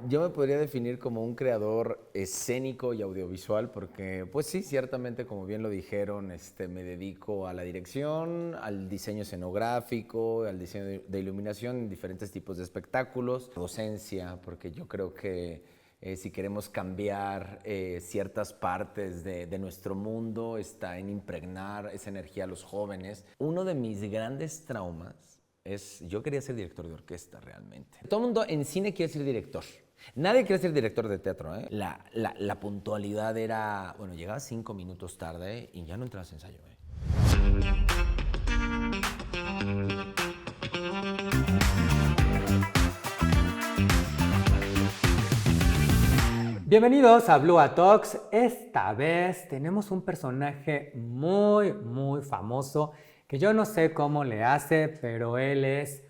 Yo me podría definir como un creador escénico y audiovisual porque, pues sí, ciertamente, como bien lo dijeron, me dedico a la dirección, al diseño escenográfico, al diseño de iluminación en diferentes tipos de espectáculos, docencia, porque yo creo que si queremos cambiar ciertas partes de nuestro mundo, está en impregnar esa energía a los jóvenes. Uno de mis grandes traumas yo quería ser director de orquesta realmente. Todo el mundo en cine quiere ser director. Nadie quiere ser director de teatro, ¿eh? La puntualidad era, bueno, llegabas 5 minutos tarde y ya no entrabas a ensayo, ¿eh? Bienvenidos a Blue Talks. Esta vez tenemos un personaje muy famoso que yo no sé cómo le hace, pero él es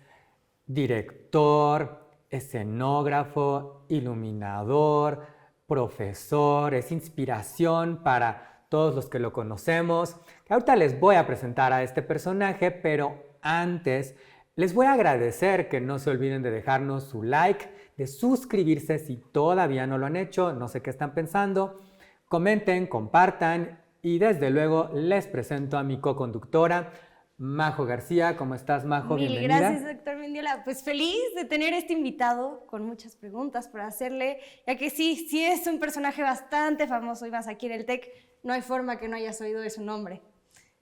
director, escenógrafo, iluminador, profesor, es inspiración para todos los que lo conocemos. Ahorita les voy a presentar a este personaje, pero antes les voy a agradecer que no se olviden de dejarnos su like, de suscribirse si todavía no lo han hecho, no sé qué están pensando. Comenten, compartan y desde luego les presento a mi co-conductora, Majo García. ¿Cómo estás, Majo? Mil Bienvenida. gracias, doctor Mendiola. Pues feliz de tener este invitado con muchas preguntas por hacerle, ya que sí es un personaje bastante famoso y más aquí en el TEC, no hay forma que no hayas oído de su nombre.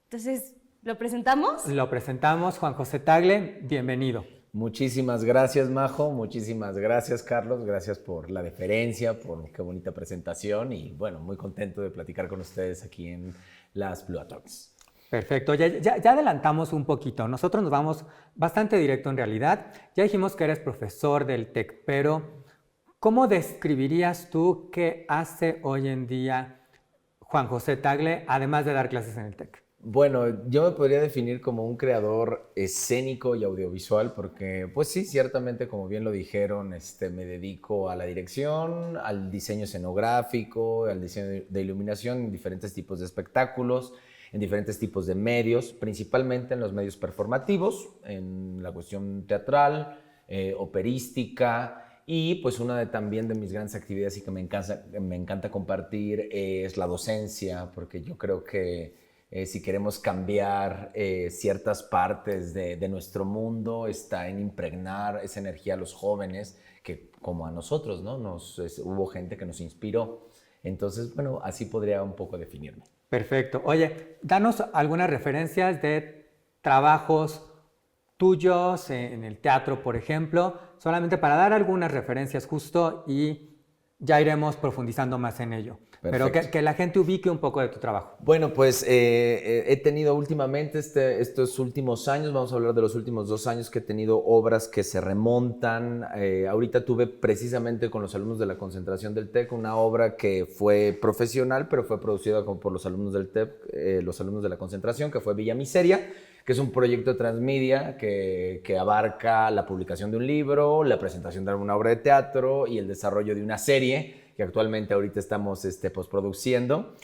Entonces, ¿lo presentamos? Lo presentamos, Juan José Tagle, bienvenido. Muchísimas gracias, Majo, muchísimas gracias, Carlos, gracias por la deferencia, por qué bonita presentación y bueno, muy contento de platicar con ustedes aquí en las Blue Talks. Perfecto, ya adelantamos un poquito, nosotros nos vamos bastante directo en realidad. Ya dijimos que eres profesor del TEC, pero ¿cómo describirías tú qué hace hoy en día Juan José Tagle, además de dar clases en el TEC? Bueno, yo me podría definir como un creador escénico y audiovisual porque, pues sí, ciertamente, como bien lo dijeron, me dedico a la dirección, al diseño escenográfico, al diseño de iluminación en diferentes tipos de espectáculos, en diferentes tipos de medios, principalmente en los medios performativos, en la cuestión teatral, operística, y pues también de mis grandes actividades y que me encanta compartir es la docencia, porque yo creo que si queremos cambiar ciertas partes de nuestro mundo, está en impregnar esa energía a los jóvenes, que como a nosotros, ¿no? Hubo gente que nos inspiró. Entonces, bueno, así podría un poco definirme. Perfecto. Oye, danos algunas referencias de trabajos tuyos en el teatro, por ejemplo, solamente para dar algunas referencias justo y ya iremos profundizando más en ello. Perfecto. Pero que la gente ubique un poco de tu trabajo. Bueno, pues he tenido últimamente estos últimos años, vamos a hablar de los últimos 2 años que he tenido obras que se remontan. Ahorita tuve precisamente con los alumnos de la concentración del TEC una obra que fue profesional, pero fue producida por los alumnos del TEC, los alumnos de la concentración, que fue Villa Miseria, que es un proyecto transmedia que abarca la publicación de un libro, la presentación de una obra de teatro y el desarrollo de una serie que actualmente ahorita estamos postproduciendo.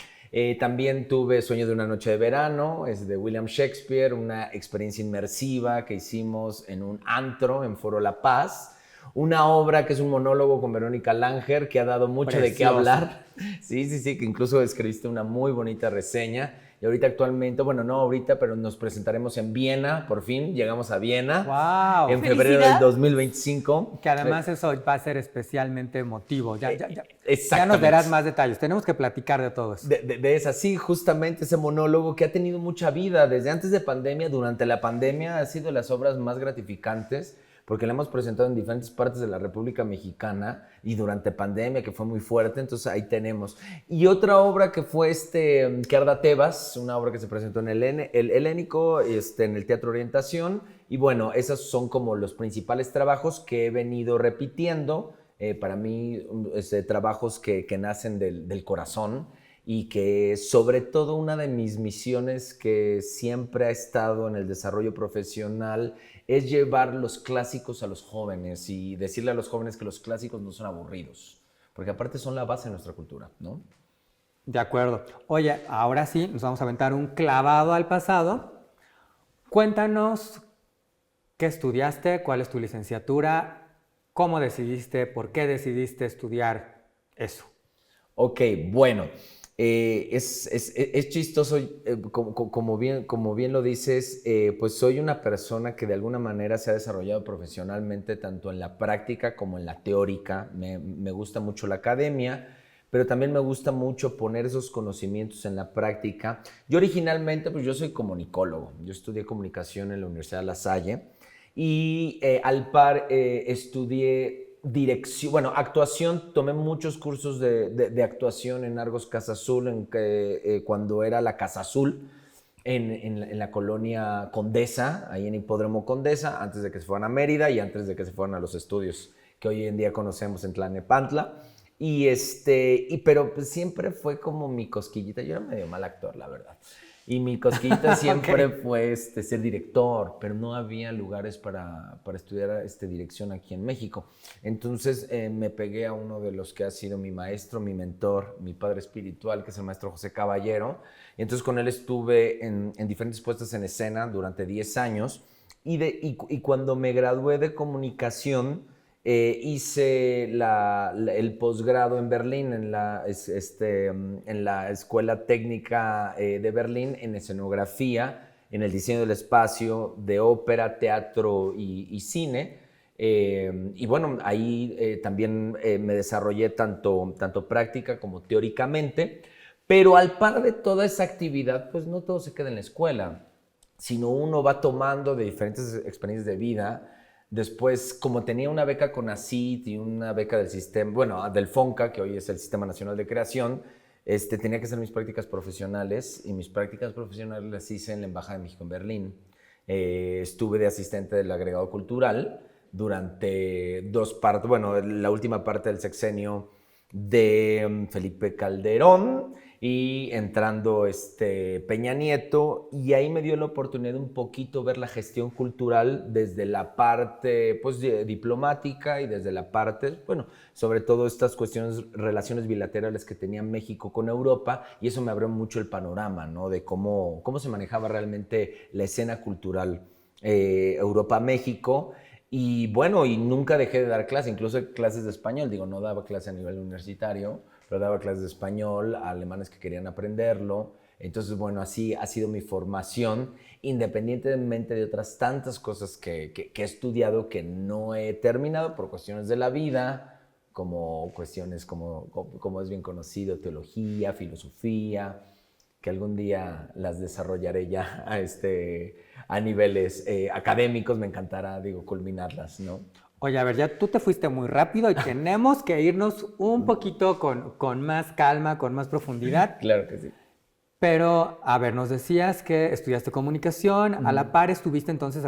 También tuve Sueño de una noche de verano, es de William Shakespeare, una experiencia inmersiva que hicimos en un antro en Foro La Paz. Una obra que es un monólogo con Verónica Langer que ha dado mucho de qué hablar. Sí, que incluso escribiste una muy bonita reseña. Y ahorita actualmente, bueno, no ahorita, pero nos presentaremos en Viena, por fin, llegamos a Viena. ¡Wow! En febrero del 2025. Que además eso va a ser especialmente emotivo. Ya Exactamente. nos darás más detalles. Tenemos que platicar de todo eso. De esa, sí, justamente ese monólogo que ha tenido mucha vida desde antes de pandemia, durante la pandemia, ha sido de las obras más gratificantes porque la hemos presentado en diferentes partes de la República Mexicana y durante pandemia, que fue muy fuerte, entonces ahí tenemos. Y otra obra que fue que Arda Tebas, una obra que se presentó en el Helénico, en el Teatro Orientación, y bueno, esos son como los principales trabajos que he venido repitiendo, para mí, trabajos que nacen del corazón, y que sobre todo una de mis misiones que siempre ha estado en el desarrollo profesional es llevar los clásicos a los jóvenes y decirle a los jóvenes que los clásicos no son aburridos, porque aparte son la base de nuestra cultura, ¿no? De acuerdo. Oye, ahora sí, nos vamos a aventar un clavado al pasado. Cuéntanos qué estudiaste, cuál es tu licenciatura ¿Cómo decidiste, por qué decidiste estudiar eso? Ok, bueno, es chistoso, como bien lo dices, pues soy una persona que de alguna manera se ha desarrollado profesionalmente tanto en la práctica como en la teórica. Me gusta mucho la academia, pero también me gusta mucho poner esos conocimientos en la práctica. Yo originalmente, pues yo soy comunicólogo, yo estudié comunicación en la Universidad de La Salle y al par estudié dirección, bueno, actuación, tomé muchos cursos de actuación en Argos Casa Azul, cuando era la Casa Azul, en la colonia Condesa, ahí en Hipódromo Condesa, antes de que se fueran a Mérida y antes de que se fueran a los estudios que hoy en día conocemos en Tlalnepantla. Pero pues siempre fue como mi cosquillita. Yo era medio mal actor, la verdad. Y mi cosquillita siempre fue ser director, pero no había lugares para estudiar dirección aquí en México. Entonces me pegué a uno de los que ha sido mi maestro, mi mentor, mi padre espiritual, que es el maestro José Caballero. Y entonces con él estuve en diferentes puestas en escena durante 10 años. Y cuando me gradué de comunicación, hice el posgrado en Berlín, en la Escuela Técnica de Berlín, en escenografía, en el diseño del espacio, de ópera, teatro y cine. Y bueno, ahí también me desarrollé tanto práctica como teóricamente, pero al par de toda esa actividad, pues no todo se queda en la escuela, sino uno va tomando de diferentes experiencias de vida. Después, como tenía una beca CONACYT y una beca del sistema, bueno, del FONCA, que hoy es el Sistema Nacional de Creación, tenía que hacer mis prácticas profesionales, y mis prácticas profesionales las hice en la Embajada de México en Berlín. Estuve de asistente del agregado cultural durante 2 partes, bueno, la última parte del sexenio de Felipe Calderón y entrando Peña Nieto, y ahí me dio la oportunidad de un poquito ver la gestión cultural desde la parte pues diplomática y desde la parte, bueno, sobre todo estas cuestiones, relaciones bilaterales que tenía México con Europa, y eso me abrió mucho el panorama, ¿no? De cómo se manejaba realmente la escena cultural Europa-México. Y bueno, y nunca dejé de dar clases, incluso clases de español. Digo, no daba clase a nivel universitario, pero daba clases de español a alemanes que querían aprenderlo. Entonces, bueno, así ha sido mi formación, independientemente de otras tantas cosas que he estudiado que no he terminado por cuestiones de la vida, como cuestiones como es bien conocido, teología, filosofía, que algún día las desarrollaré ya a niveles académicos. Me encantará, culminarlas, ¿no? Oye, a ver, ya tú te fuiste muy rápido y tenemos que irnos un poquito con más calma, con más profundidad. Claro que sí. Pero, a ver, nos decías que estudiaste comunicación, a la par estuviste entonces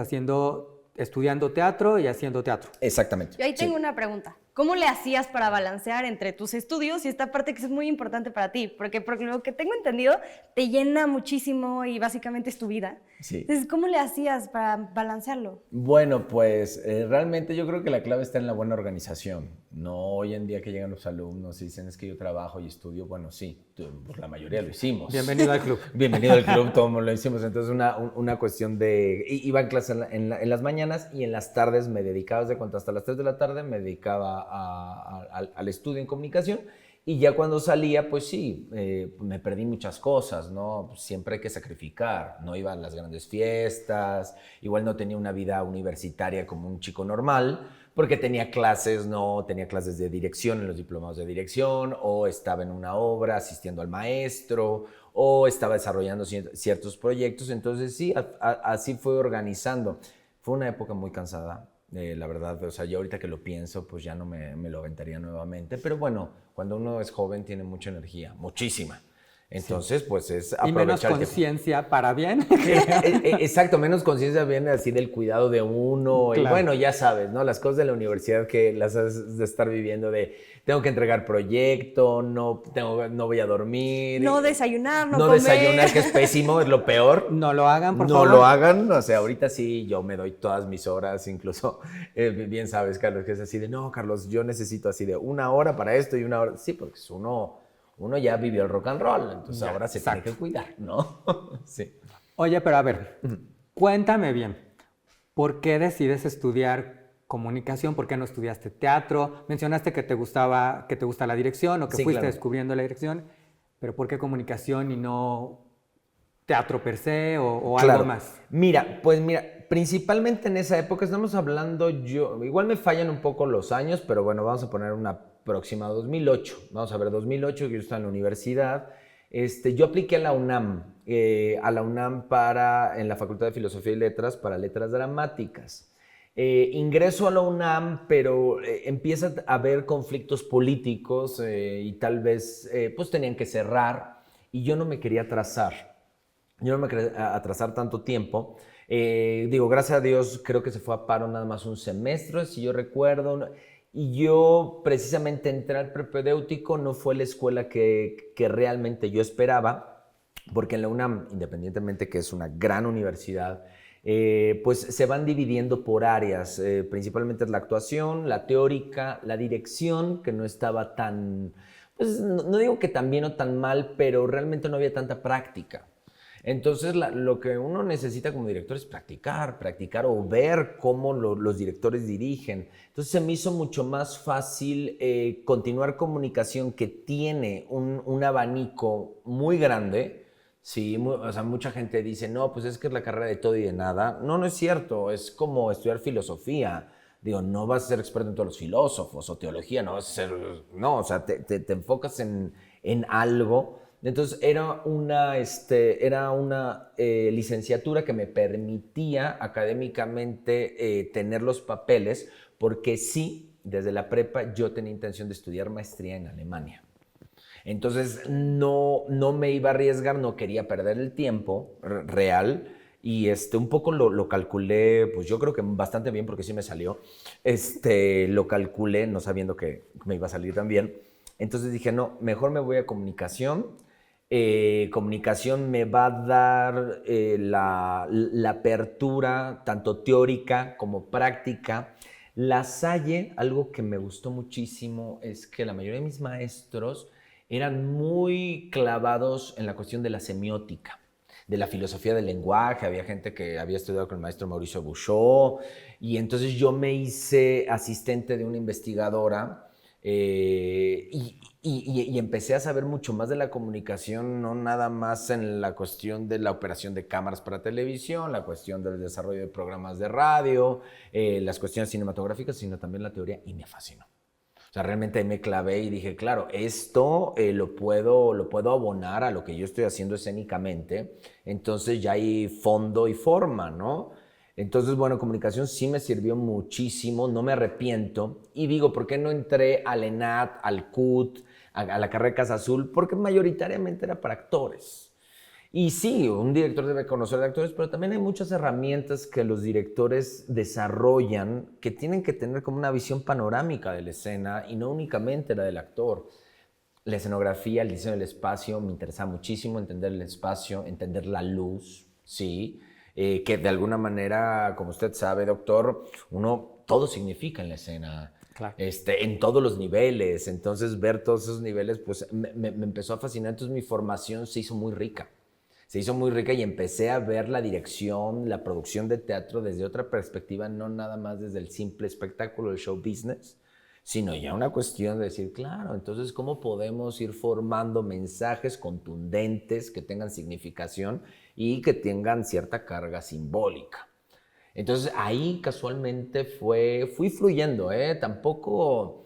estudiando teatro y haciendo teatro. Exactamente. Yo ahí tengo una pregunta. ¿Cómo le hacías para balancear entre tus estudios y esta parte que es muy importante para ti? Porque por lo que tengo entendido, te llena muchísimo y básicamente es tu vida. Sí. Entonces, ¿cómo le hacías para balancearlo? Bueno, pues realmente yo creo que la clave está en la buena organización. No hoy en día que llegan los alumnos y dicen, es que yo trabajo y estudio. Bueno, sí, pues la mayoría lo hicimos. Bienvenido al club. Bienvenido al club, todos lo hicimos. Entonces una cuestión de... Iba en clase en las mañanas, y en las tardes me dedicaba, desde cuando hasta las 3 de la tarde me dedicaba al estudio en comunicación. Y ya cuando salía, pues sí, me perdí muchas cosas, ¿no? Siempre hay que sacrificar. No iba a las grandes fiestas, igual no tenía una vida universitaria como un chico normal, porque tenía clases, ¿no? Tenía clases de dirección en los diplomados de dirección, o estaba en una obra asistiendo al maestro, o estaba desarrollando ciertos proyectos. Entonces sí, así fue organizando. Fue una época muy cansada. La verdad, o sea, yo ahorita que lo pienso, pues ya no me lo aventaría nuevamente. Pero bueno, cuando uno es joven tiene mucha energía, muchísima. Entonces, sí, pues es aprovechar. Y menos conciencia para bien. Exacto, menos conciencia viene así del cuidado de uno. Claro. Y bueno, ya sabes, ¿no? Las cosas de la universidad que las has de estar viviendo de tengo que entregar proyecto, no voy a dormir. No desayunar, no comer. No desayunar, que es pésimo, es lo peor. No lo hagan, por favor. No lo hagan, o sea, ahorita sí yo me doy todas mis horas, incluso, bien sabes, Carlos, que es así de, no, Carlos, yo necesito así de 1 hora para esto y 1 hora. Sí, porque uno ya vivió el rock and roll, entonces ya, ahora se tiene que cuidar, ¿no? Sí. Oye, pero a ver, cuéntame bien, ¿por qué decides estudiar comunicación? ¿Por qué no estudiaste teatro? Mencionaste que te gusta la dirección o que Sí, fuiste claro. descubriendo la dirección, pero ¿por qué comunicación y no teatro per se o algo Claro. más? Mira, pues mira, principalmente en esa época estamos hablando igual me fallan un poco los años, pero bueno, vamos a poner una próxima 2008. Vamos a ver, 2008, que yo estaba en la universidad. Yo apliqué a la UNAM en la Facultad de Filosofía y Letras para letras dramáticas. Ingreso a la UNAM, pero empieza a haber conflictos políticos y tal vez pues tenían que cerrar y yo no me quería atrasar. Yo no me quería atrasar tanto tiempo. Digo, gracias a Dios, creo que se fue a paro nada más un semestre, si yo recuerdo. Y yo precisamente entré al propedéutico, no fue la escuela que realmente yo esperaba, porque en la UNAM, independientemente que es una gran universidad, pues se van dividiendo por áreas, principalmente es la actuación, la teórica, la dirección, que no estaba tan, pues no digo que tan bien o tan mal, pero realmente no había tanta práctica. Entonces, lo que uno necesita como director es practicar o ver cómo los directores dirigen. Entonces, se me hizo mucho más fácil continuar comunicación que tiene un abanico muy grande. Sí, o sea, mucha gente dice, no, pues es que es la carrera de todo y de nada. No, no es cierto, es como estudiar filosofía. Digo, no vas a ser experto en todos los filósofos o teología, no vas a ser, no, o sea, te enfocas en algo. Entonces era una licenciatura que me permitía académicamente tener los papeles, porque sí, desde la prepa yo tenía intención de estudiar maestría en Alemania. Entonces no me iba a arriesgar, no quería perder el tiempo real y un poco lo calculé, pues yo creo que bastante bien porque sí me salió. Lo calculé no sabiendo que me iba a salir tan bien. Entonces dije, no, mejor me voy a comunicación. Comunicación me va a dar la apertura tanto teórica como práctica. La Salle, algo que me gustó muchísimo es que la mayoría de mis maestros eran muy clavados en la cuestión de la semiótica, de la filosofía del lenguaje. Había gente que había estudiado con el maestro Mauricio Bouchot y entonces yo me hice asistente de una investigadora y empecé a saber mucho más de la comunicación, no nada más en la cuestión de la operación de cámaras para televisión, la cuestión del desarrollo de programas de radio, las cuestiones cinematográficas, sino también la teoría, y me fascinó. O sea, realmente ahí me clavé y dije, claro, esto lo puedo abonar a lo que yo estoy haciendo escénicamente, entonces ya hay fondo y forma, ¿no? Entonces, bueno, comunicación sí me sirvió muchísimo, no me arrepiento. Y digo, ¿por qué no entré al ENAD, al CUT, a la carrera de Casa Azul? Porque mayoritariamente era para actores. Y sí, un director debe conocer de actores, pero también hay muchas herramientas que los directores desarrollan que tienen que tener como una visión panorámica de la escena y no únicamente la del actor. La escenografía, el diseño del espacio, me interesa muchísimo entender el espacio, entender la luz, ¿sí? Que de alguna manera, como usted sabe, doctor, todo significa en la escena. Claro. En todos los niveles. Entonces, ver todos esos niveles, pues me empezó a fascinar. Entonces, mi formación se hizo muy rica. Se hizo muy rica y empecé a ver la dirección, la producción de teatro desde otra perspectiva, no nada más desde el simple espectáculo del show business, sino ya una cuestión de decir, claro, entonces, ¿cómo podemos ir formando mensajes contundentes que tengan significación y que tengan cierta carga simbólica? Entonces ahí casualmente fui fluyendo, tampoco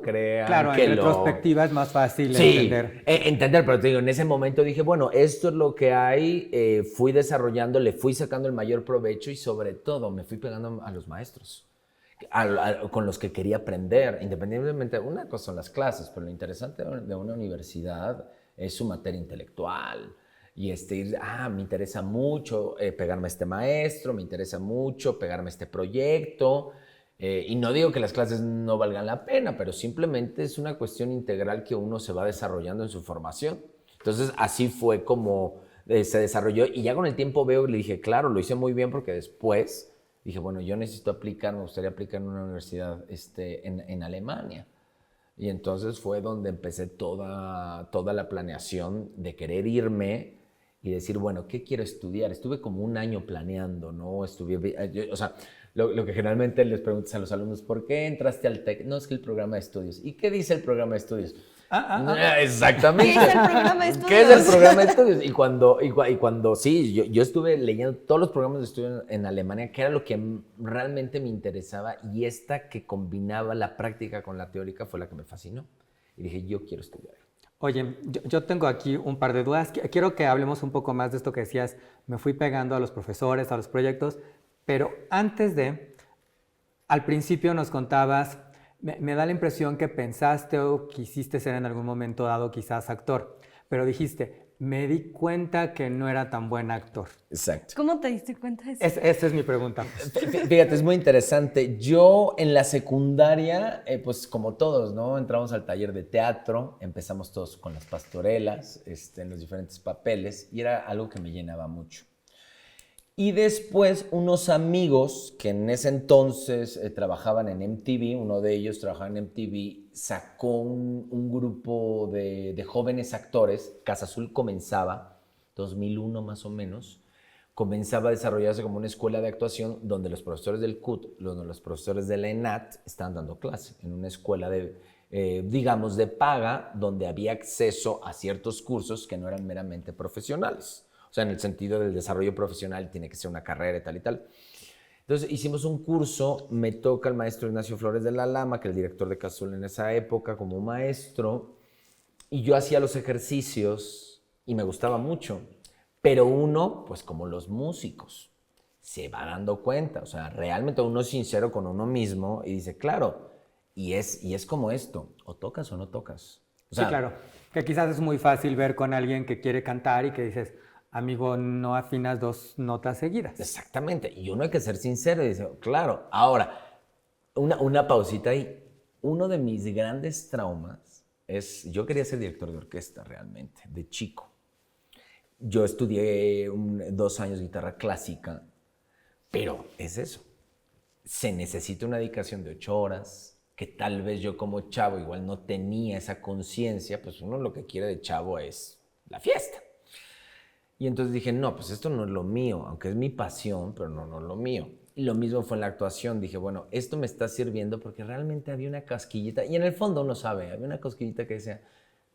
crean Claro, que en retrospectiva es más fácil Sí, entender. entender, pero te digo, en ese momento dije, bueno, esto es lo que hay, fui desarrollando, le fui sacando el mayor provecho y sobre todo me fui pegando a los maestros, con los que quería aprender, independientemente, una cosa son las clases, pero lo interesante de una universidad es su materia intelectual. Y me interesa mucho pegarme a este maestro, me interesa mucho pegarme a este proyecto. Y no digo que las clases no valgan la pena, pero simplemente es una cuestión integral que uno se va desarrollando en su formación. Entonces, así fue como se desarrolló. Y ya con el tiempo le dije, claro, lo hice muy bien porque después dije, bueno, yo necesito me gustaría aplicar en una universidad en Alemania. Y entonces fue donde empecé toda la planeación de querer irme y decir, bueno, ¿qué quiero estudiar? Estuve como un año planeando, ¿no? O sea, lo que generalmente les preguntas a los alumnos, ¿por qué entraste al TEC? No, es que el programa de estudios. ¿Y qué dice el programa de estudios? Exactamente. ¿Qué es el programa de estudios? ¿Qué es el programa de estudios? Y cuando sí, yo estuve leyendo todos los programas de estudio en Alemania, que era lo que realmente me interesaba, y esta que combinaba la práctica con la teórica fue la que me fascinó. Y dije, yo quiero estudiar. Oye, yo tengo aquí un par de dudas. Quiero que hablemos un poco más de esto que decías. Me fui pegando a los profesores, a los proyectos, pero antes al principio nos contabas, me da la impresión que pensaste o quisiste ser en algún momento dado quizás actor, pero dijiste, me di cuenta que no era tan buen actor. Exacto. ¿Cómo te diste cuenta de eso? Esa es mi pregunta. Fíjate, es muy interesante. Yo en la secundaria, pues como todos, ¿no? Entramos al taller de teatro, empezamos todos con las pastorelas, en los diferentes papeles, y era algo que me llenaba mucho. Y después unos amigos que en ese entonces trabajaban en MTV, uno de ellos trabajaba en MTV, sacó un grupo de jóvenes actores. Casa Azul comenzaba, 2001 más o menos, comenzaba a desarrollarse como una escuela de actuación donde los profesores del CUT, los profesores de la ENAT estaban dando clase en una escuela digamos, de paga, donde había acceso a ciertos cursos que no eran meramente profesionales. O sea, en el sentido del desarrollo profesional tiene que ser una carrera y tal y tal. Entonces hicimos un curso, me toca el maestro Ignacio Flores de la Lama, que era el director de Casa Azul en esa época como maestro, y yo hacía los ejercicios y me gustaba mucho. Pero uno, pues como los músicos, se va dando cuenta, o sea, realmente uno es sincero con uno mismo y dice, claro, y es como esto, o tocas o no tocas. O sea, sí, claro, que quizás es muy fácil ver con alguien que quiere cantar y que dices, amigo, no afinas dos notas seguidas. Exactamente, y uno hay que ser sincero y dice, claro. Ahora, una pausita ahí. Uno de mis grandes traumas es, yo quería ser director de orquesta realmente, de chico. Yo estudié 2 años guitarra clásica, pero es eso. Se necesita una dedicación de 8 horas, que tal vez yo como chavo igual no tenía esa conciencia, pues uno lo que quiere de chavo es la fiesta. Y entonces dije, no, pues esto no es lo mío, aunque es mi pasión, pero no es lo mío. Y lo mismo fue en la actuación. Dije, bueno, esto me está sirviendo porque realmente había una cosquillita, y en el fondo uno sabe, había una cosquillita que decía,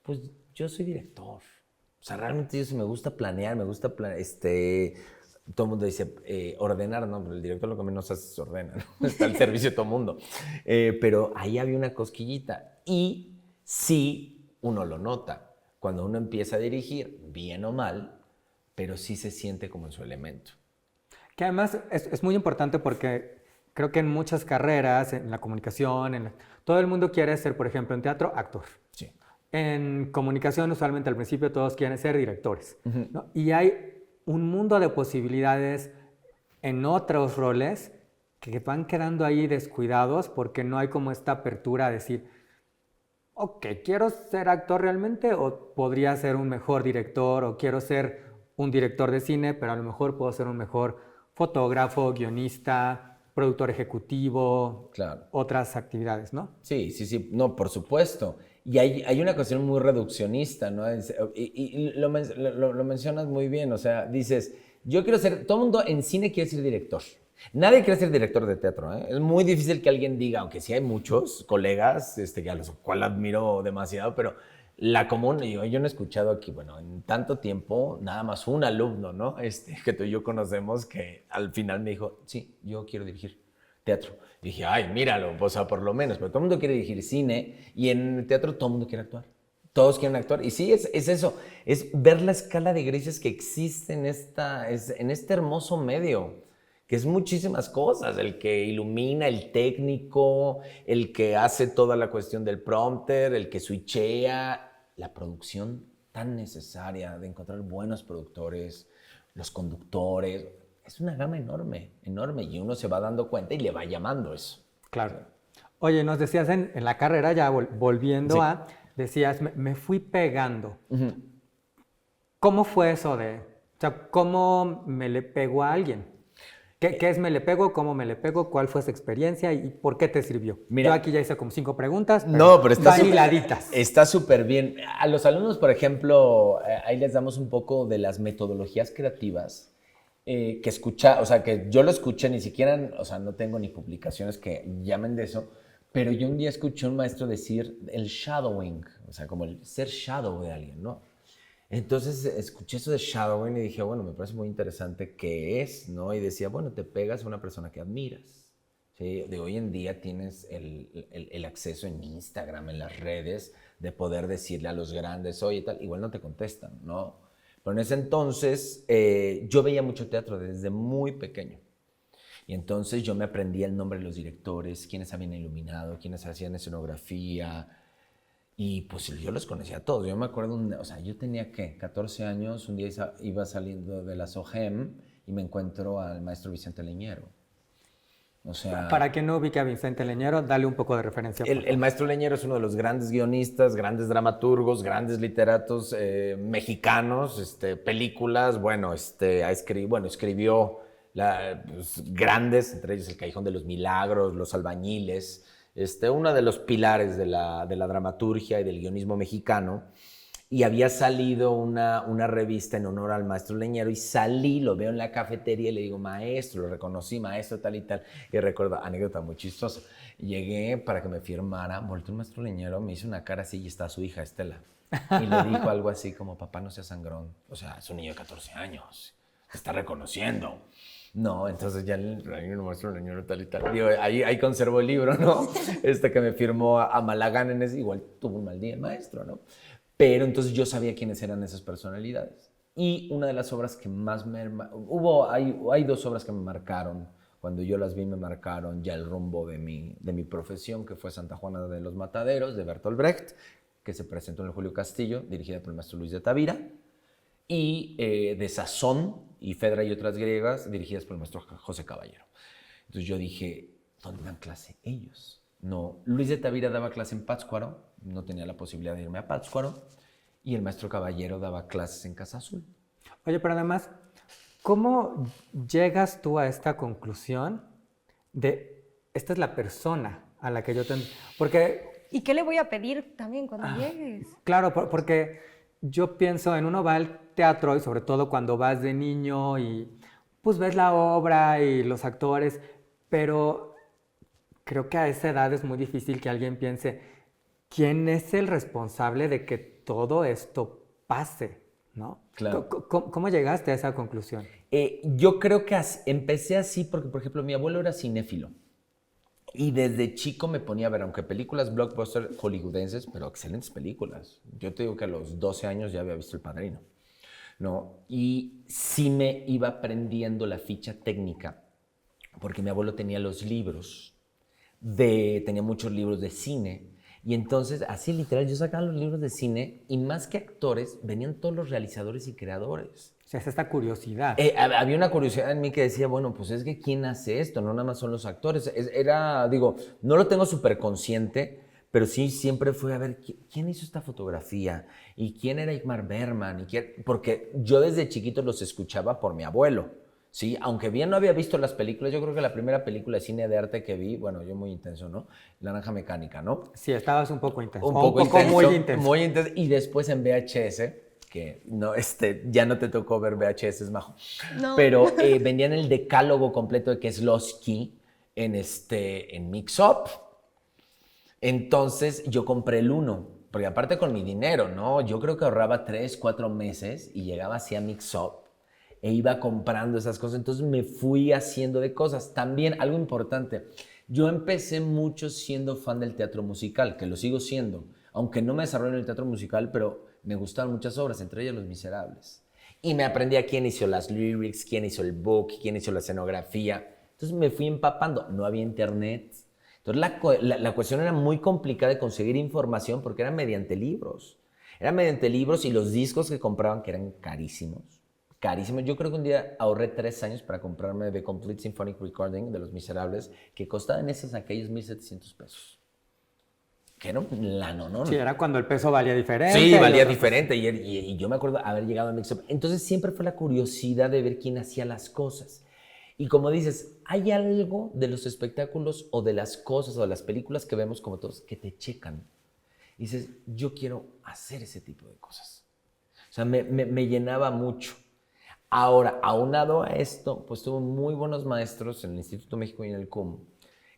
pues yo soy director. O sea, realmente yo sí me gusta planear, todo el mundo dice ordenar, no, pero el director lo que menos hace es ordenar, ¿no? Está al servicio de todo el mundo. Pero ahí había una cosquillita, y sí, uno lo nota. Cuando uno empieza a dirigir, bien o mal, pero sí se siente como en su elemento. Que además es muy importante porque creo que en muchas carreras, en la comunicación, todo el mundo quiere ser, por ejemplo, en teatro, actor. Sí. En comunicación, usualmente al principio todos quieren ser directores, ¿no? Y hay un mundo de posibilidades en otros roles que van quedando ahí descuidados porque no hay como esta apertura a decir, ok, ¿quiero ser actor realmente o podría ser un mejor director o quiero ser un director de cine, pero a lo mejor puedo ser un mejor fotógrafo, guionista, productor ejecutivo, claro, otras actividades, ¿no? Sí, no, por supuesto. Y hay una cuestión muy reduccionista, ¿no? Y lo mencionas muy bien, o sea, dices, yo quiero ser, todo el mundo en cine quiere ser director. Nadie quiere ser director de teatro, ¿eh? Es muy difícil que alguien diga, aunque sí hay muchos colegas, que a los cuales admiro demasiado, pero la común, yo no he escuchado aquí, bueno, en tanto tiempo, nada más un alumno, ¿no? Que tú y yo conocemos, que al final me dijo, sí, yo quiero dirigir teatro. Y dije, ay, míralo, o sea, por lo menos, pero todo el mundo quiere dirigir cine, y en el teatro todo el mundo quiere actuar. Todos quieren actuar, y sí, es eso, es ver la escala de grises que existe en este hermoso medio, que es muchísimas cosas, el que ilumina, el técnico, el que hace toda la cuestión del prompter, el que switchea, la producción tan necesaria de encontrar buenos productores, los conductores. Es una gama enorme, enorme, y uno se va dando cuenta y le va llamando eso. Claro. Oye, nos decías en la carrera, ya volviendo Sí. decías, me fui pegando. ¿Cómo fue eso o sea, cómo me le pego a alguien? ¿Qué es me le pego? ¿Cómo me le pego? ¿Cuál fue esa experiencia? ¿Y por qué te sirvió? Mira, yo aquí ya hice como 5 preguntas, pero está súper bien. A los alumnos, por ejemplo, ahí les damos un poco de las metodologías creativas. que escucha, o sea, que yo lo escuché, ni siquiera, o sea, no tengo ni publicaciones que llamen de eso, pero yo un día escuché a un maestro decir el shadowing, o sea, como el ser shadow de alguien, ¿no? Entonces escuché eso de shadowing y dije, bueno, me parece muy interesante qué es, ¿no? Y decía, bueno, te pegas a una persona que admiras, ¿sí? De hoy en día tienes el acceso en Instagram, en las redes, de poder decirle a los grandes, oye, tal, igual no te contestan, ¿no? Pero en ese entonces yo veía mucho teatro desde muy pequeño. Y entonces yo me aprendía el nombre de los directores, quiénes habían iluminado, quiénes hacían escenografía. Y pues yo los conocía a todos. Yo me acuerdo, o sea, yo tenía, ¿qué? 14 años, un día iba saliendo de la SOGEM y me encuentro al maestro Vicente Leñero. O sea... Para quien no ubique a Vicente Leñero, dale un poco de referencia. El maestro Leñero es uno de los grandes guionistas, grandes dramaturgos, grandes literatos mexicanos, películas, bueno, escribió pues, grandes, entre ellos El Callejón de los Milagros, Los Albañiles, uno de los pilares de la dramaturgia y del guionismo mexicano. Y había salido una revista en honor al maestro Leñero y salí, lo veo en la cafetería y le digo, maestro, lo reconocí, maestro, tal y tal. Y recuerdo, anécdota muy chistosa, llegué para que me firmara, volteó el maestro Leñero, me hizo una cara así y está su hija Estela. Y le dijo algo así como, papá, no seas sangrón. O sea, es un niño de 14 años, se está reconociendo. No, entonces ya el maestro Leñero tal y tal. Digo, ahí conservo el libro, ¿no? Que me firmó a Malagán en ese, igual tuvo un mal día el maestro, ¿no? Pero entonces yo sabía quiénes eran esas personalidades. Y una de las obras que más hay dos obras que me marcaron. Cuando yo las vi me marcaron ya el rumbo de mi profesión, que fue Santa Juana de los Mataderos, de Bertolt Brecht, que se presentó en el Julio Castillo, dirigida por el maestro Luis de Tavira, y de Sazón y Fedra y otras griegas, dirigidas por el maestro José Caballero. Entonces yo dije, ¿dónde dan clase ellos? No, Luis de Tavira daba clase en Pátzcuaro, no tenía la posibilidad de irme a Pátzcuaro, y el maestro Caballero daba clases en Casa Azul. Oye, pero además, ¿cómo llegas tú a esta conclusión de esta es la persona a la que yo tengo? Porque... ¿Y qué le voy a pedir también cuando llegues? Claro, porque yo pienso en uno va al teatro y sobre todo cuando vas de niño y pues ves la obra y los actores, pero creo que a esa edad es muy difícil que alguien piense quién es el responsable de que todo esto pase, ¿no? Claro. ¿Cómo llegaste a esa conclusión? Yo creo que empecé así porque, por ejemplo, mi abuelo era cinéfilo. Y desde chico me ponía a ver, aunque películas blockbuster hollywoodenses, pero excelentes películas. Yo te digo que a los 12 años ya había visto El Padrino, ¿no? Y sí me iba aprendiendo la ficha técnica, porque mi abuelo tenía los libros, tenía muchos libros de cine, y entonces, así literal, yo sacaba los libros de cine, y más que actores, venían todos los realizadores y creadores. O sea, es esta curiosidad. Había una curiosidad en mí que decía, bueno, pues es que ¿quién hace esto? No nada más son los actores. Digo, no lo tengo súper consciente, pero sí siempre fue a ver, ¿quién hizo esta fotografía? ¿Y quién era Ingmar Bergman? Porque yo desde chiquito los escuchaba por mi abuelo, ¿sí? Aunque bien no había visto las películas, yo creo que la primera película de cine de arte que vi, bueno, yo muy intenso, ¿no? Naranja Mecánica, ¿no? Sí, estabas un poco intenso. Un poco intenso, muy intenso. Muy intenso. Y después en VHS, que no, ya no te tocó ver VHS, Majo. No. Pero vendían el decálogo completo de Kieslowski en Mix Up. Entonces yo compré el 1, porque aparte con mi dinero, ¿no? Yo creo que ahorraba 3, 4 meses y llegaba así a Mix Up e iba comprando esas cosas. Entonces me fui haciendo de cosas. También algo importante, yo empecé mucho siendo fan del teatro musical, que lo sigo siendo, aunque no me desarrollo en el teatro musical, pero me gustaban muchas obras, entre ellas Los Miserables. Y me aprendí a quién hizo las lyrics, quién hizo el book, quién hizo la escenografía. Entonces me fui empapando. No había internet. Entonces la cuestión era muy complicada de conseguir información porque era mediante libros. Era mediante libros y los discos que compraban, que eran carísimos. Carísimos. Yo creo que un día ahorré 3 años para comprarme The Complete Symphonic Recording de Los Miserables, que costaba en aquellos 1,700 pesos. Que era un lano, ¿no? Sí, era cuando el peso valía diferente. Sí, valía diferente. Y yo me acuerdo haber llegado a Mix Up. Entonces siempre fue la curiosidad de ver quién hacía las cosas. Y como dices, hay algo de los espectáculos o de las cosas o de las películas que vemos como todos que te checan. Y dices, yo quiero hacer ese tipo de cosas. O sea, me llenaba mucho. Ahora, aunado a esto, pues tuve muy buenos maestros en el Instituto México y en el CUM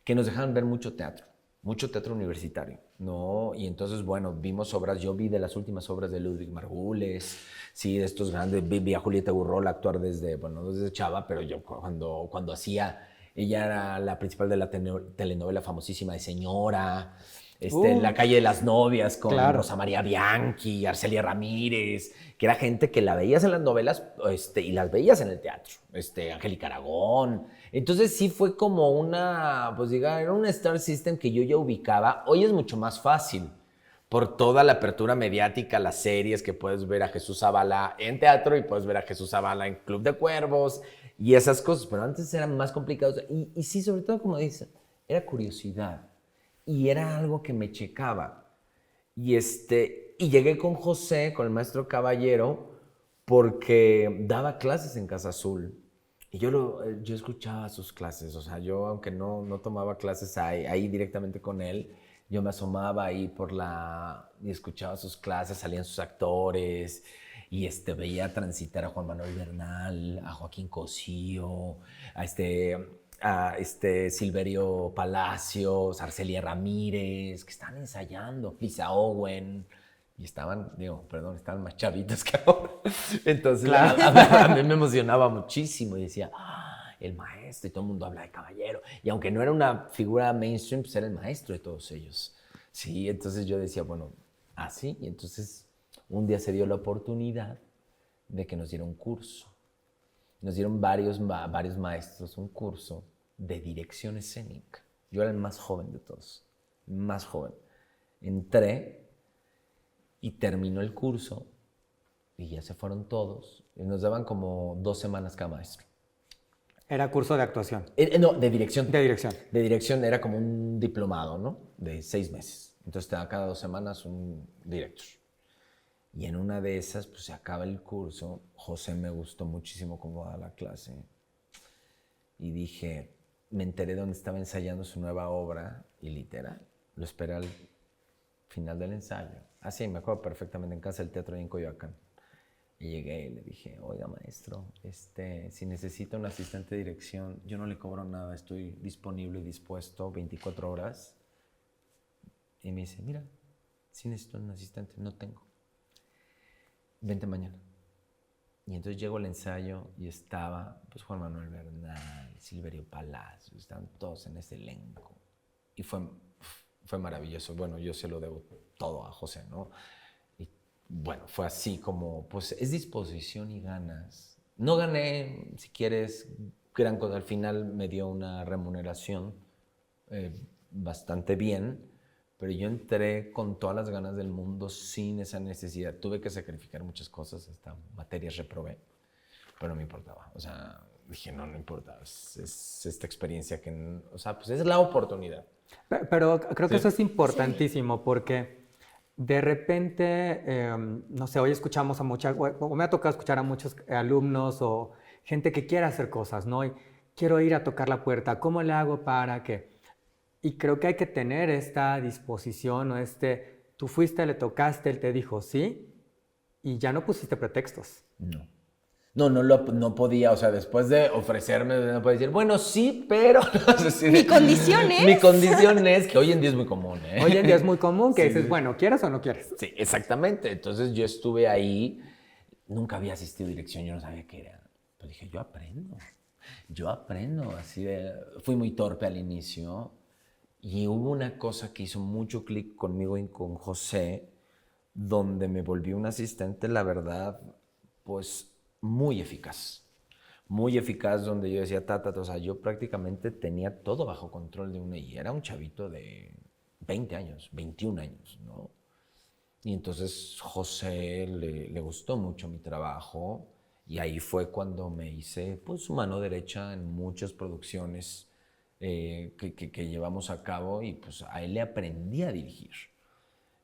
que nos dejaban ver mucho teatro universitario, ¿no? Y entonces, bueno, vimos obras, yo vi de las últimas obras de Ludwig Margules, sí, de estos grandes, vi a Julieta Gurrola actuar desde chava, pero yo cuando hacía, ella era la principal de la telenovela famosísima de Señora, La calle de las novias con claro. Rosa María Bianchi, Arcelia Ramírez, que era gente que la veías en las novelas y las veías en el teatro, Angélica Aragón. Entonces sí fue como pues diga, era un Star System que yo ya ubicaba. Hoy es mucho más fácil por toda la apertura mediática, las series que puedes ver a Jesús Zavala en teatro y puedes ver a Jesús Zavala en Club de Cuervos y esas cosas, pero antes eran más complicados. Y sí, sobre todo, como dicen, era curiosidad y era algo que me checaba. Y llegué con José, con el maestro Caballero, porque daba clases en Casa Azul. Y yo escuchaba sus clases, o sea, yo aunque no tomaba clases ahí directamente con él, yo me asomaba ahí y escuchaba sus clases, salían sus actores, y veía transitar a Juan Manuel Bernal, a Joaquín Cosío, a Silverio Palacios, Arcelia Ramírez, que estaban ensayando, Lisa Owen, y estaban más chavitos que ahora. Entonces, Claro. a mí me emocionaba muchísimo y decía, el maestro, y todo el mundo habla de Caballero. Y aunque no era una figura mainstream, pues era el maestro de todos ellos. Sí, entonces yo decía, bueno, así. Y entonces un día se dio la oportunidad de que nos diera un curso. Nos dieron varios maestros un curso de dirección escénica. Yo era el más joven de todos, más joven. Entré y terminó el curso y ya se fueron todos. Y nos daban como 2 semanas cada maestro. Era curso de actuación. No, de dirección. De dirección. De dirección era como un diplomado, ¿no? De 6 meses. Entonces te da cada 2 semanas un director. Y en una de esas, pues se acaba el curso. José me gustó muchísimo cómo daba la clase. Y dije, me enteré de dónde estaba ensayando su nueva obra y literal, lo esperé al final del ensayo. Así, me acuerdo perfectamente, en Casa del Teatro en Coyoacán. Y llegué y le dije, oiga maestro, si necesita un asistente de dirección, yo no le cobro nada, estoy disponible y dispuesto 24 horas. Y me dice, mira, si necesito un asistente, no tengo. Vente mañana. Y entonces llegó el ensayo y estaba pues Juan Manuel Bernal, Silverio Palacios, estaban todos en ese elenco. Y fue maravilloso. Bueno, yo se lo debo todo a José, ¿no? Y bueno, fue así como, pues es disposición y ganas. No gané, si quieres, gran cosa. Al final me dio una remuneración bastante bien, pero yo entré con todas las ganas del mundo sin esa necesidad. Tuve que sacrificar muchas cosas, hasta materias reprobé, pero no me importaba. O sea, dije, no importa, es esta experiencia que, o sea, pues es la oportunidad. Pero creo que Sí. eso es importantísimo porque de repente, no sé, hoy escuchamos o me ha tocado escuchar a muchos alumnos o gente que quiere hacer cosas, ¿no? Y quiero ir a tocar la puerta, ¿cómo le hago para que...? Y creo que hay que tener esta disposición o tú fuiste, le tocaste, él te dijo sí y ya no pusiste pretextos. No podía, o sea, después de ofrecerme, no podía decir, bueno, sí, pero... Mi condición es... Mi condición es, que hoy en día es muy común, ¿eh? Hoy en día es muy común que Sí. dices, bueno, ¿quieres o no quieres? Sí, exactamente. Entonces yo estuve ahí, nunca había asistido a dirección, yo no sabía qué era. Pero dije, yo aprendo, fui muy torpe al inicio y hubo una cosa que hizo mucho clic conmigo y con José, donde me volví un asistente, la verdad, pues muy eficaz, donde yo decía, o sea, yo prácticamente tenía todo bajo control de una y era un chavito de 20 años, 21 años, ¿no? Y entonces José le gustó mucho mi trabajo y ahí fue cuando me hice pues su mano derecha en muchas producciones que llevamos a cabo y pues a él le aprendí a dirigir.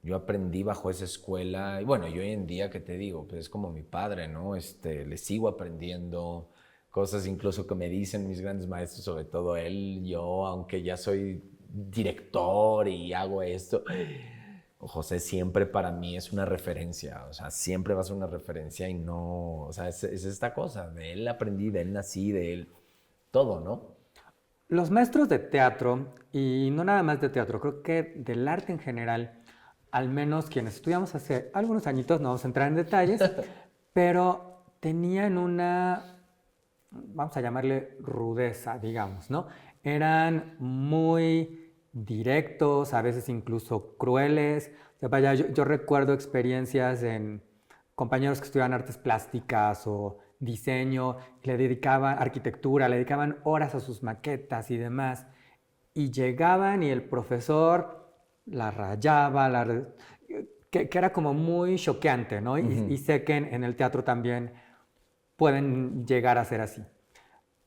Yo aprendí bajo esa escuela y bueno, yo hoy en día, ¿qué te digo? Pues es como mi padre, ¿no? Le sigo aprendiendo cosas incluso que me dicen mis grandes maestros, sobre todo él, yo, aunque ya soy director y hago esto, José siempre para mí es una referencia, o sea, siempre va a ser una referencia y no, o sea, es esta cosa, de él aprendí, de él nací, de él, todo, ¿no? Los maestros de teatro, y no nada más de teatro, creo que del arte en general, al menos quienes estudiamos hace algunos añitos, no vamos a entrar en detalles, pero tenían una, vamos a llamarle rudeza, digamos, ¿no? Eran muy directos, a veces incluso crueles. O sea, vaya, yo recuerdo experiencias en compañeros que estudiaban artes plásticas o diseño, le dedicaban arquitectura, le dedicaban horas a sus maquetas y demás. Y llegaban y el profesor la rayaba, que era como muy choqueante, ¿no? Y sé que en el teatro también pueden llegar a ser así.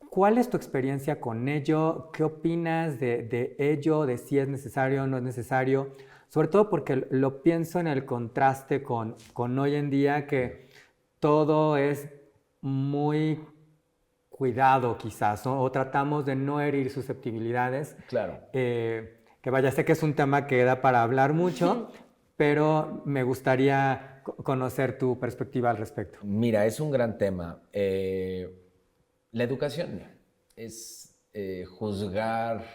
¿Cuál es tu experiencia con ello? ¿Qué opinas de ello? ¿De si es necesario o no es necesario? Sobre todo porque lo pienso en el contraste con hoy en día, que todo es muy cuidado quizás, ¿no? O tratamos de no herir susceptibilidades. Claro. Que vaya, sé que es un tema que da para hablar mucho, pero me gustaría conocer tu perspectiva al respecto. Mira, es un gran tema. La educación es juzgar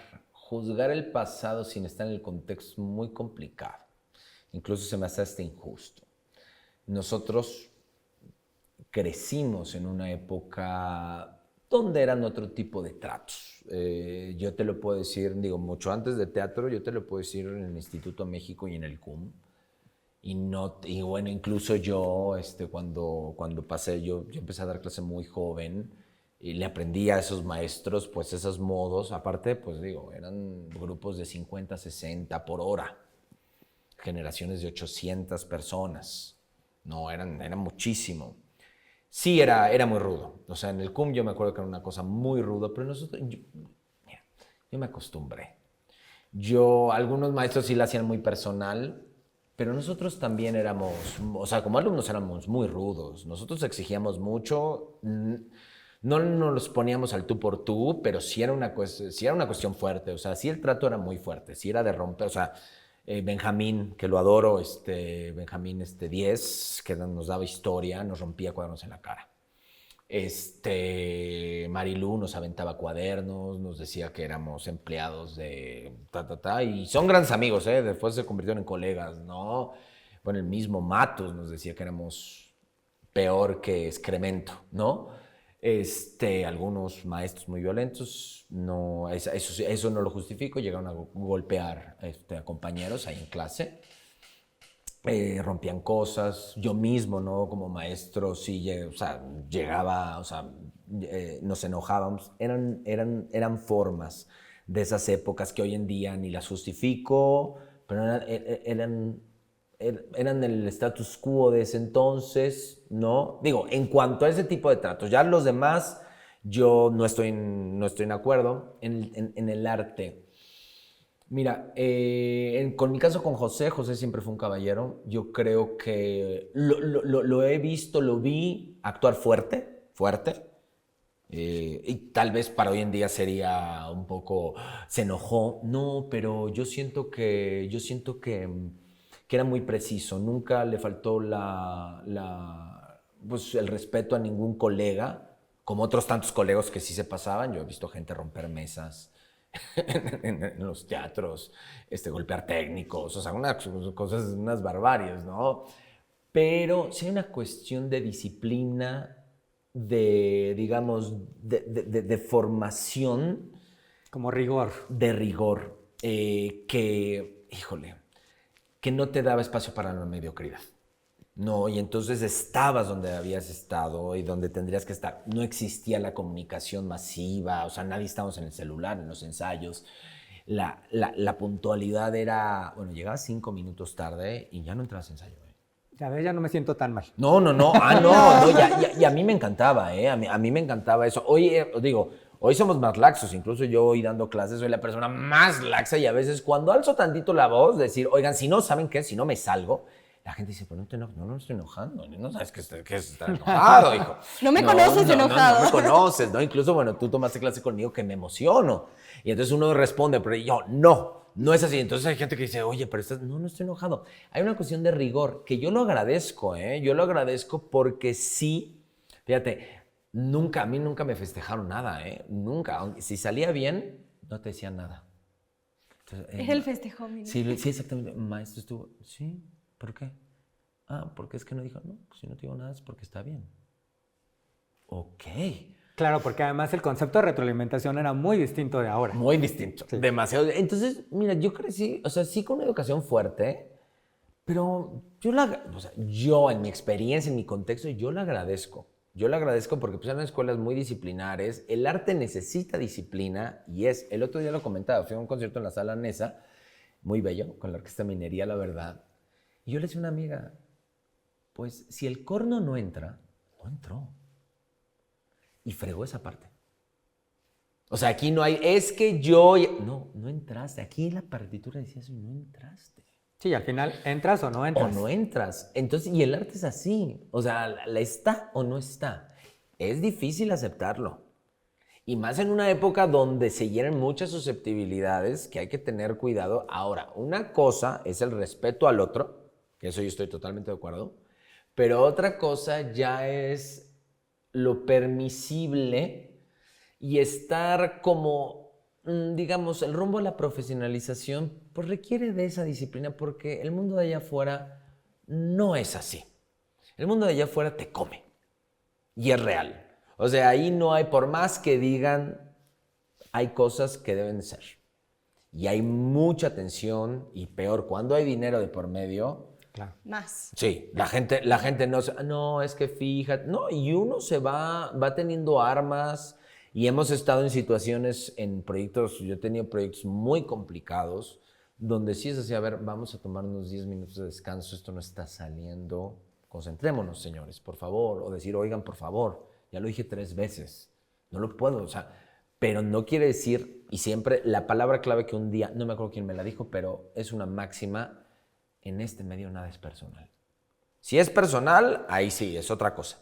el pasado sin estar en el contexto es muy complicado. Incluso se me hace hasta injusto. Nosotros crecimos en una época donde eran otro tipo de tratos. Yo te lo puedo decir, digo, mucho antes de teatro, yo te lo puedo decir en el Instituto México y en el CUM. Y bueno, incluso yo, cuando pasé, yo empecé a dar clase muy joven y le aprendí a esos maestros, pues, esos modos. Aparte, pues, digo, eran grupos de 50, 60 por hora. Generaciones de 800 personas. No, eran muchísimo. Sí, era muy rudo. O sea, en el CUM yo me acuerdo que era una cosa muy ruda, pero nosotros, yo me acostumbré. Algunos maestros sí la hacían muy personal, pero nosotros también éramos, o sea, como alumnos éramos muy rudos. Nosotros exigíamos mucho, no nos los poníamos al tú por tú, pero sí era una cuestión fuerte. O sea, sí el trato era muy fuerte, sí era de romper, o sea, Benjamín, que lo adoro, Benjamín 10, que nos daba historia, nos rompía cuadernos en la cara. Marilú nos aventaba cuadernos, nos decía que éramos empleados de y son grandes amigos, después se convirtieron en colegas, ¿no? Bueno, el mismo Matos nos decía que éramos peor que excremento, ¿no? Algunos maestros muy violentos, no, eso no lo justifico, llegaron a golpear a compañeros ahí en clase, rompían cosas, yo mismo, ¿no? Como maestro, sí, o sea, llegaba, o sea, nos enojábamos, eran formas de esas épocas que hoy en día ni las justifico, pero eran el status quo de ese entonces, ¿no? Digo, en cuanto a ese tipo de tratos, ya los demás, yo no estoy en acuerdo. En el arte, mira, con mi caso con José siempre fue un caballero. Yo creo que lo he visto, lo vi actuar fuerte, y tal vez para hoy en día sería un poco, se enojó, no, pero yo siento que era muy preciso, nunca le faltó pues el respeto a ningún colega, como otros tantos colegas que sí se pasaban. Yo he visto gente romper mesas en los teatros, golpear técnicos, o sea, unas barbaries, ¿no? Pero sí hay una cuestión de disciplina, digamos, de formación. Como rigor. De rigor, híjole, que no te daba espacio para la mediocridad. No, y entonces estabas donde habías estado y donde tendrías que estar. No existía la comunicación masiva, o sea, nadie estábamos en el celular, en los ensayos. La puntualidad era, bueno, llegabas 5 minutos tarde y ya no entrabas a ensayo. Ya ves, ya no me siento tan mal. No, y a mí me encantaba, a mí me encantaba eso. Hoy somos más laxos, incluso yo hoy dando clases soy la persona más laxa y a veces cuando alzo tantito la voz, decir, oigan, si no, ¿saben qué? Si no me salgo, la gente dice, pero no me estoy enojando, no sabes qué es estar enojado, hijo. No me conoces enojado. No me conoces, ¿no? Incluso, bueno, tú tomaste clase conmigo que me emociono. Y entonces uno responde, pero yo, no, No es así. Entonces hay gente que dice, oye, pero estás... No, no estoy enojado. Hay una cuestión de rigor que yo lo agradezco, ¿eh? Yo lo agradezco porque sí, fíjate, a mí nunca me festejaron nada, ¿eh? Nunca. Si salía bien, no te decían nada. Entonces, Él festejó, mi sí, sí, exactamente. Maestro estuvo, sí, ¿por qué? Ah, porque es que no dijo, no, pues si no te digo nada es porque está bien. Ok. Claro, porque además el concepto de retroalimentación era muy distinto de ahora. Muy distinto. Sí. Demasiado. Entonces, mira, yo crecí, o sea, sí con una educación fuerte, pero yo en mi experiencia, en mi contexto, yo la agradezco. Yo la agradezco porque pues, eran escuelas muy disciplinares. El arte necesita disciplina y el otro día lo comentaba, fui a un concierto en la Sala Nesa, muy bello, con la Orquesta Minería, la verdad. Y yo le decía a una amiga, pues si el corno no entra, no entró. Y fregó esa parte. O sea, aquí no hay, es que yo... No, no entraste. Aquí la partitura decía eso y no entraste. Sí, al final, ¿entras o no O entras? no entras. Entonces, y el arte es así. O sea, ¿la está o no está? Es difícil aceptarlo. Y más en una época donde se hieren muchas susceptibilidades que hay que tener cuidado. Ahora, una cosa es el respeto al otro, que eso yo estoy totalmente de acuerdo, pero otra cosa ya es lo permisible y estar como, digamos, el rumbo a la profesionalización, pues requiere de esa disciplina porque el mundo de allá afuera no es así. El mundo de allá afuera te come y es real. O sea, ahí no hay, por más que digan, hay cosas que deben ser. Y hay mucha tensión y peor, cuando hay dinero de por medio, Claro. Más. sí, la gente no, es que fíjate, no, y uno va teniendo armas y hemos estado en situaciones, en proyectos, yo he tenido proyectos muy complicados, donde sí es así, a ver, vamos a tomar unos 10 minutos de descanso, esto no está saliendo, concentrémonos, señores, por favor, o decir, oigan, por favor, ya lo dije 3 veces, no lo puedo, o sea, pero no quiere decir, y siempre, la palabra clave que un día, no me acuerdo quién me la dijo, pero es una máxima, en este medio nada es personal. Si es personal, ahí sí, es otra cosa.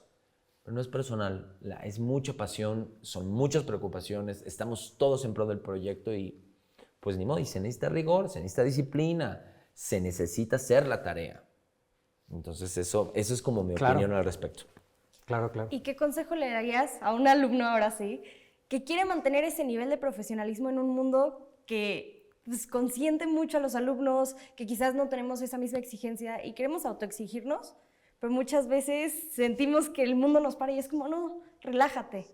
Pero no es personal, es mucha pasión, son muchas preocupaciones, estamos todos en pro del proyecto y pues ni modo, y se necesita rigor, se necesita disciplina, se necesita hacer la tarea. Entonces eso es como mi Claro. opinión al respecto. Claro, claro. ¿Y qué consejo le darías a un alumno ahora sí que quiere mantener ese nivel de profesionalismo en un mundo que pues, consiente mucho a los alumnos, que quizás no tenemos esa misma exigencia y queremos autoexigirnos, pero muchas veces sentimos que el mundo nos para y es como, no, relájate.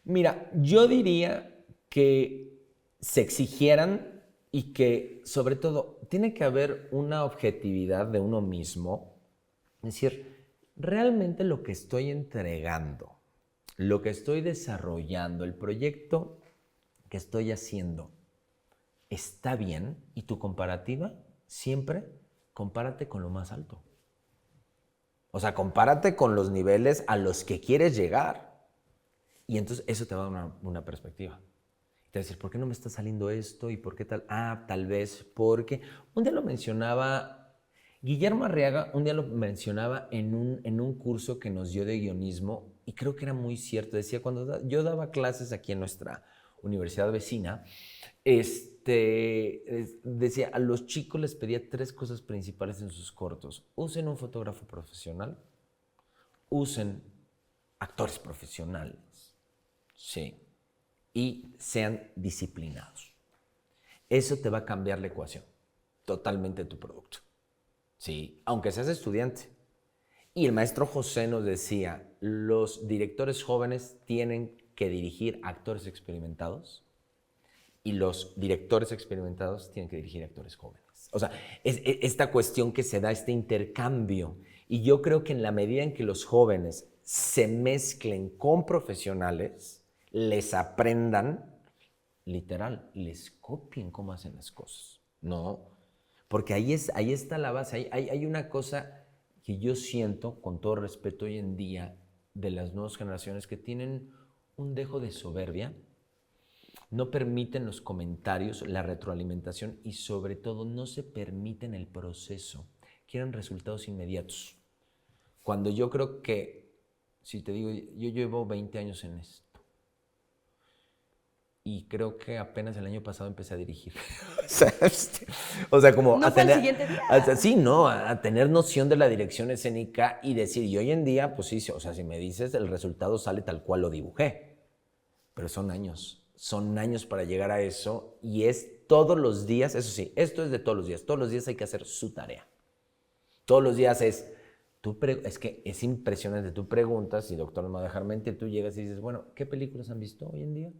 Mira, yo diría que se exigieran y que sobre todo tiene que haber una objetividad de uno mismo, es decir, realmente lo que estoy entregando, lo que estoy desarrollando, el proyecto que estoy haciendo, está bien y tu comparativa siempre compárate con lo más alto. O sea, compárate con los niveles a los que quieres llegar. Y entonces eso te va a dar una perspectiva. Te va a decir, ¿por qué no me está saliendo esto? ¿Y por qué tal? Ah, tal vez porque... Un día lo mencionaba, Guillermo Arriaga, un día lo mencionaba en un curso que nos dio de guionismo y creo que era muy cierto. Decía, cuando yo daba clases aquí en nuestra universidad vecina, decía, a los chicos les pedía 3 cosas principales en sus cortos. Usen un fotógrafo profesional, usen actores profesionales, sí, y sean disciplinados. Eso te va a cambiar la ecuación, totalmente tu producto, sí, aunque seas estudiante. Y el maestro José nos decía, los directores jóvenes tienen que dirigir actores experimentados y los directores experimentados tienen que dirigir actores jóvenes. O sea, es esta cuestión que se da, este intercambio. Y yo creo que en la medida en que los jóvenes se mezclen con profesionales, les aprendan, literal, les copien cómo hacen las cosas. No, porque ahí está la base. Hay una cosa que yo siento, con todo respeto hoy en día, de las nuevas generaciones que tienen un dejo de soberbia, no permiten los comentarios, la retroalimentación y sobre todo no se permiten el proceso. Quieren resultados inmediatos. Cuando yo creo que, si te digo, yo llevo 20 años en esto. y creo que apenas el año pasado empecé a dirigir. O sea, como ¿No a fue el tener, siguiente día? sí, no, a tener noción de la dirección escénica y decir, y hoy en día, pues sí, o sea, si me dices, el resultado sale tal cual lo dibujé, pero son años para llegar a eso y es todos los días, eso sí, esto es de todos los días hay que hacer su tarea. Todos los días es que es impresionante, tú preguntas, y doctor no me va a dejar mentir, tú llegas y dices, bueno, ¿qué películas han visto hoy en día?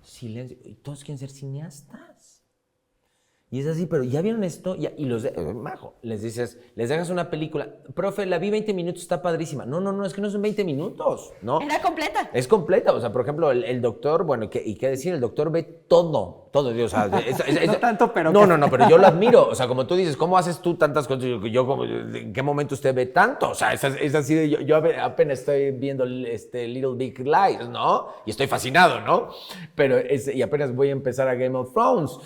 Silencio, y todos quieren ser cineastas. Y es así, pero ¿ya vieron esto? Y majo, les dices, les dejas una película, profe, la vi 20 minutos, está padrísima. No, es que no son 20 minutos, ¿no? Era completa. Es completa, o sea, por ejemplo, el doctor, bueno, ¿y qué decir? El doctor ve todo, o sea, No tanto, pero... No, pero yo lo admiro, o sea, como tú dices, ¿cómo haces tú tantas cosas? ¿En qué momento usted ve tanto? O sea, es así de, yo apenas estoy viendo Little Big Lies, ¿no? Y estoy fascinado, ¿no? Pero, y apenas voy a empezar a Game of Thrones,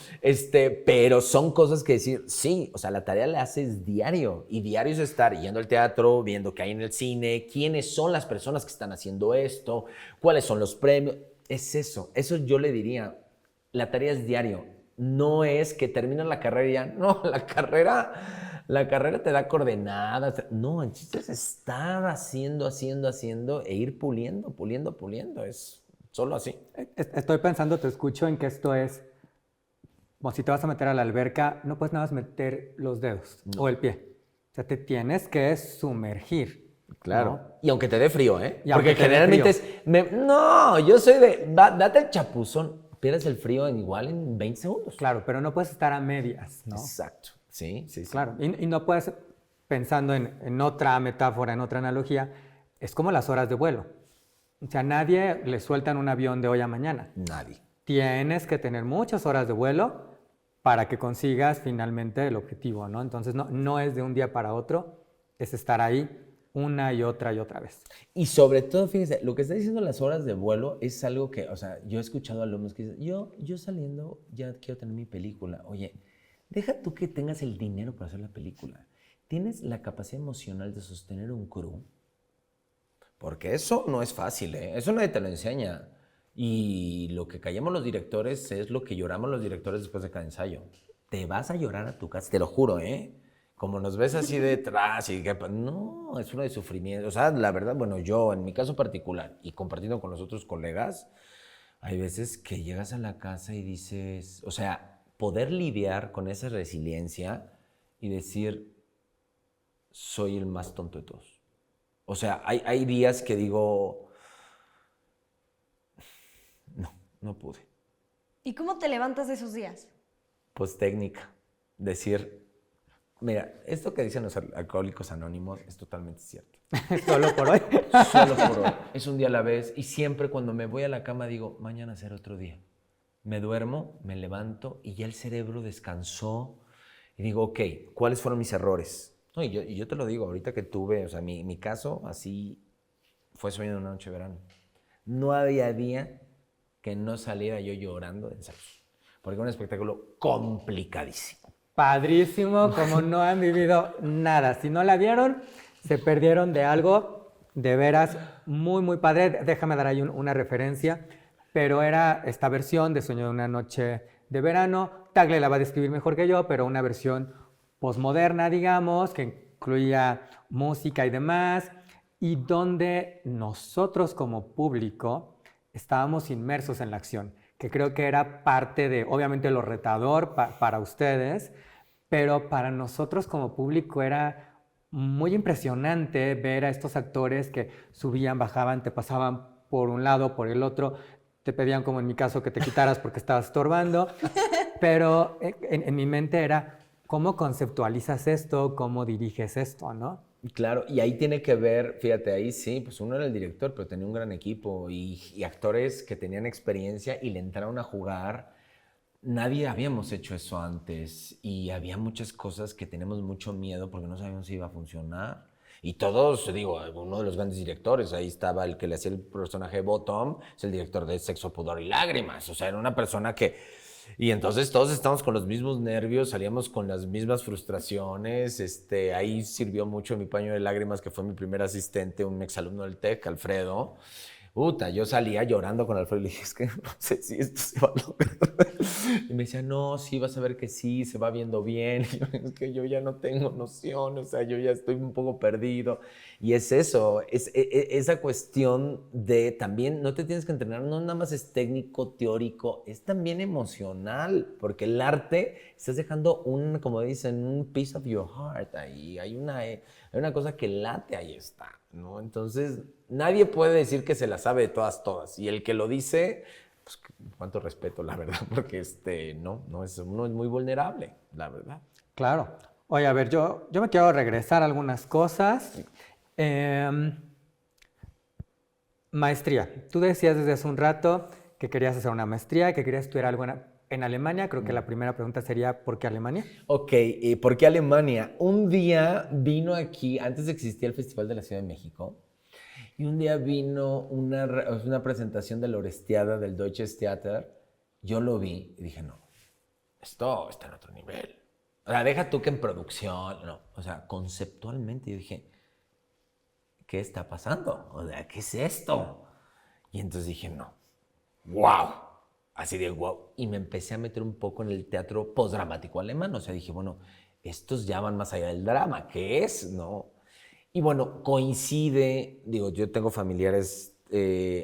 pero son cosas que decir, sí, o sea, la tarea la haces diario, y diario es estar yendo al teatro, viendo qué hay en el cine, quiénes son las personas que están haciendo esto, cuáles son los premios, es eso yo le diría, la tarea es diario, no es que terminas la carrera y ya, no, la carrera te da coordenadas, no, el chiste es estar haciendo e ir puliendo, es solo así. Estoy pensando, te escucho en que esto es, como si te vas a meter a la alberca, no puedes nada más meter los dedos o el pie. O sea, te tienes que sumergir. Claro. ¿no? Y aunque te dé frío, ¿eh? Y porque aunque te dé generalmente frío. no, yo soy date el chapuzón, pierdes el frío igual en 20 segundos. Claro, pero no puedes estar a medias, ¿no? Exacto. Sí. Claro, y no puedes, pensando en otra metáfora, en otra analogía, es como las horas de vuelo. O sea, nadie le sueltan un avión de hoy a mañana. Nadie. Tienes que tener muchas horas de vuelo para que consigas finalmente el objetivo, ¿no? Entonces, no es de un día para otro, es estar ahí una y otra vez. Y sobre todo, fíjense, lo que está diciendo las horas de vuelo es algo que, o sea, yo he escuchado a alumnos que dicen, yo saliendo ya quiero tener mi película. Oye, deja tú que tengas el dinero para hacer la película. ¿Tienes la capacidad emocional de sostener un crew? Porque eso no es fácil, ¿eh? Eso nadie te lo enseña. Y lo que callamos los directores es lo que lloramos los directores después de cada ensayo. Te vas a llorar a tu casa, te lo juro, ¿eh? Como nos ves así detrás y que... No, es uno de sufrimiento. O sea, la verdad, bueno, yo en mi caso particular y compartiendo con los otros colegas, hay veces que llegas a la casa y dices... O sea, poder lidiar con esa resiliencia y decir, soy el más tonto de todos. O sea, hay días que digo, no pude. ¿Y cómo te levantas de esos días? Pues técnica, decir, mira, esto que dicen los alcohólicos anónimos es totalmente cierto. Solo por hoy. Solo por hoy. Es un día a la vez y siempre cuando me voy a la cama digo, mañana será otro día. Me duermo, me levanto y ya el cerebro descansó y digo, ok, ¿cuáles fueron mis errores? No, y yo te lo digo, ahorita que tuve, o sea, mi caso así fue Sueño de una noche de verano. No había día que no saliera yo llorando de ensayos, porque era un espectáculo complicadísimo. Padrísimo, como no han vivido nada. Si no la vieron, se perdieron de algo de veras muy, muy padre. Déjame dar ahí una referencia, pero era esta versión de Sueño de una noche de verano. Tagle la va a describir mejor que yo, pero una versión posmoderna, digamos, que incluía música y demás, y donde nosotros como público estábamos inmersos en la acción, que creo que era parte de, obviamente, lo retador para ustedes, pero para nosotros como público era muy impresionante ver a estos actores que subían, bajaban, te pasaban por un lado, por el otro, te pedían, como en mi caso, que te quitaras porque estabas estorbando, pero en mi mente era, ¿cómo conceptualizas esto? ¿Cómo diriges esto? ¿No? Claro, y ahí tiene que ver, fíjate, ahí sí, pues uno era el director, pero tenía un gran equipo y actores que tenían experiencia y le entraron a jugar. Nadie habíamos hecho eso antes y había muchas cosas que teníamos mucho miedo porque no sabíamos si iba a funcionar. Y todos, digo, uno de los grandes directores, ahí estaba el que le hacía el personaje Bottom, es el director de Sexo, Pudor y Lágrimas. O sea, era una persona que... Y entonces todos estábamos con los mismos nervios, salíamos con las mismas frustraciones. Ahí sirvió mucho mi paño de lágrimas, que fue mi primer asistente, un exalumno del TEC, Alfredo. Puta, yo salía llorando con Alfredo y le dije, es que no sé si esto se va a lograr. Y me decía, no, sí, vas a ver que sí, se va viendo bien. Y yo, es que yo ya no tengo noción, o sea, yo ya estoy un poco perdido. Y es eso, esa cuestión de también, no te tienes que entrenar, no nada más es técnico, teórico, es también emocional, porque el arte, estás dejando como dicen, un piece of your heart ahí, hay una cosa que late, ahí está, ¿no? Entonces, nadie puede decir que se la sabe de todas, y el que lo dice, pues cuánto respeto, la verdad, porque uno es muy vulnerable, la verdad. Claro. Oye, a ver, yo me quiero regresar a algunas cosas. Maestría. Tú decías desde hace un rato que querías hacer una maestría, que querías estudiar algo en Alemania. Creo que la primera pregunta sería, ¿por qué Alemania? Ok, ¿por qué Alemania? Un día vino aquí, antes existía el Festival de la Ciudad de México, y un día vino una presentación de la Orestiada del Deutsches Theater. Yo lo vi y dije, no, esto está en otro nivel. O sea, deja tú que en producción, no. O sea, conceptualmente yo dije, ¿qué está pasando? O sea, ¿qué es esto? Y entonces dije, no, wow, así de wow. Y me empecé a meter un poco en el teatro postdramático alemán. O sea, dije, bueno, estos ya van más allá del drama, ¿qué es? ¿No? Y bueno, coincide, digo, yo tengo familiares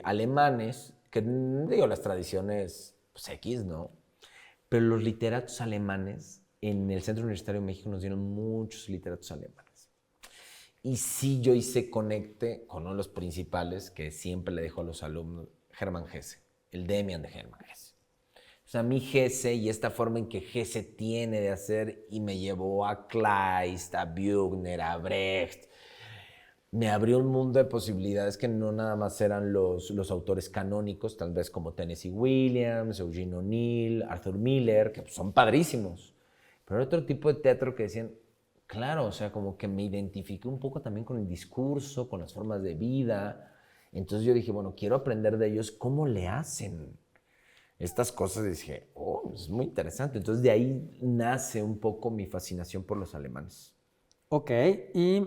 alemanes, que digo, las tradiciones, pues X, ¿no? Pero los literatos alemanes, en el Centro Universitario de México nos dieron muchos literatos alemanes. Y sí, yo hice conecte con uno de los principales que siempre le dejo a los alumnos, Hermann Hesse, el Demian de Hermann Hesse. O sea, mi Hesse y esta forma en que Hesse tiene de hacer, y me llevó a Kleist, a Büchner, a Brecht, me abrió un mundo de posibilidades que no nada más eran los autores canónicos, tal vez como Tennessee Williams, Eugene O'Neill, Arthur Miller, que son padrísimos. Pero otro tipo de teatro que decían, claro, o sea, como que me identifiqué un poco también con el discurso, con las formas de vida. Entonces yo dije, bueno, quiero aprender de ellos cómo le hacen estas cosas. Y dije, oh, es muy interesante. Entonces de ahí nace un poco mi fascinación por los alemanes. Ok, ¿y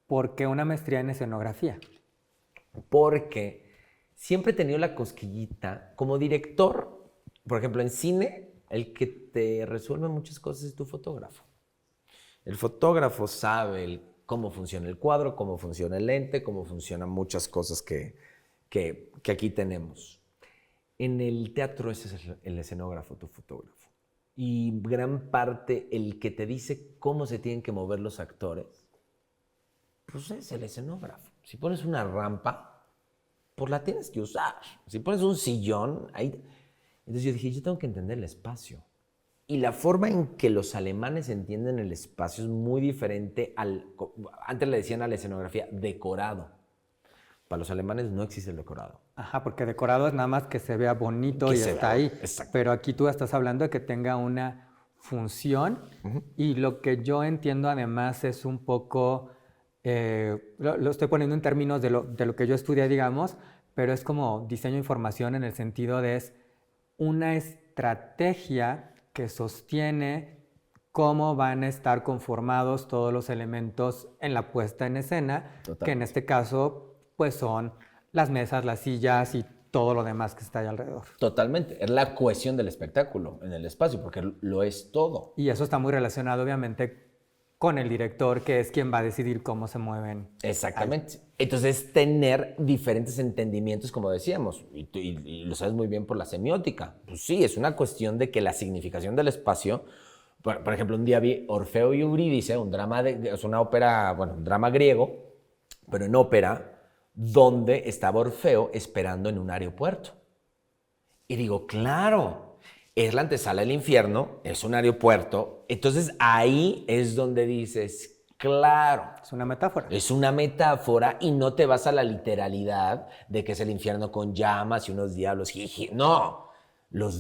por qué una maestría en escenografía? Porque siempre he tenido la cosquillita. Como director, por ejemplo, en cine, el que te resuelve muchas cosas es tu fotógrafo. El fotógrafo sabe cómo funciona el cuadro, cómo funciona el lente, cómo funcionan muchas cosas que aquí tenemos. En el teatro ese es el escenógrafo, tu fotógrafo. Y gran parte el que te dice cómo se tienen que mover los actores, pues es el escenógrafo. Si pones una rampa, pues la tienes que usar. Si pones un sillón, ahí... Entonces yo dije, yo tengo que entender el espacio. Y la forma en que los alemanes entienden el espacio es muy diferente antes le decían a la escenografía, decorado. Para los alemanes no existe el decorado. Ajá, porque decorado es nada más que se vea bonito y está ahí. Exacto. Pero aquí tú estás hablando de que tenga una función y lo que yo entiendo además es un poco, lo estoy poniendo en términos de lo que yo estudié, digamos, pero es como diseño de información en el sentido de es una estrategia que sostiene cómo van a estar conformados todos los elementos en la puesta en escena, Totalmente. que en este caso pues son las mesas, las sillas y todo lo demás que está ahí alrededor. Totalmente. Es la cohesión del espectáculo en el espacio, porque lo es todo. Y eso está muy relacionado obviamente con el director, que es quien va a decidir cómo se mueven. Exactamente. Entonces, tener diferentes entendimientos, como decíamos, y lo sabes muy bien por la semiótica. Pues sí, es una cuestión de que la significación del espacio, por ejemplo, un día vi Orfeo y Eurídice, es una ópera, bueno, un drama griego, pero en ópera, donde estaba Orfeo esperando en un aeropuerto. Y digo, claro, es la antesala del infierno, es un aeropuerto. Entonces ahí es donde dices, claro. Es una metáfora. Es una metáfora y no te vas a la literalidad de que es el infierno con llamas y unos diablos. Jiji. No, o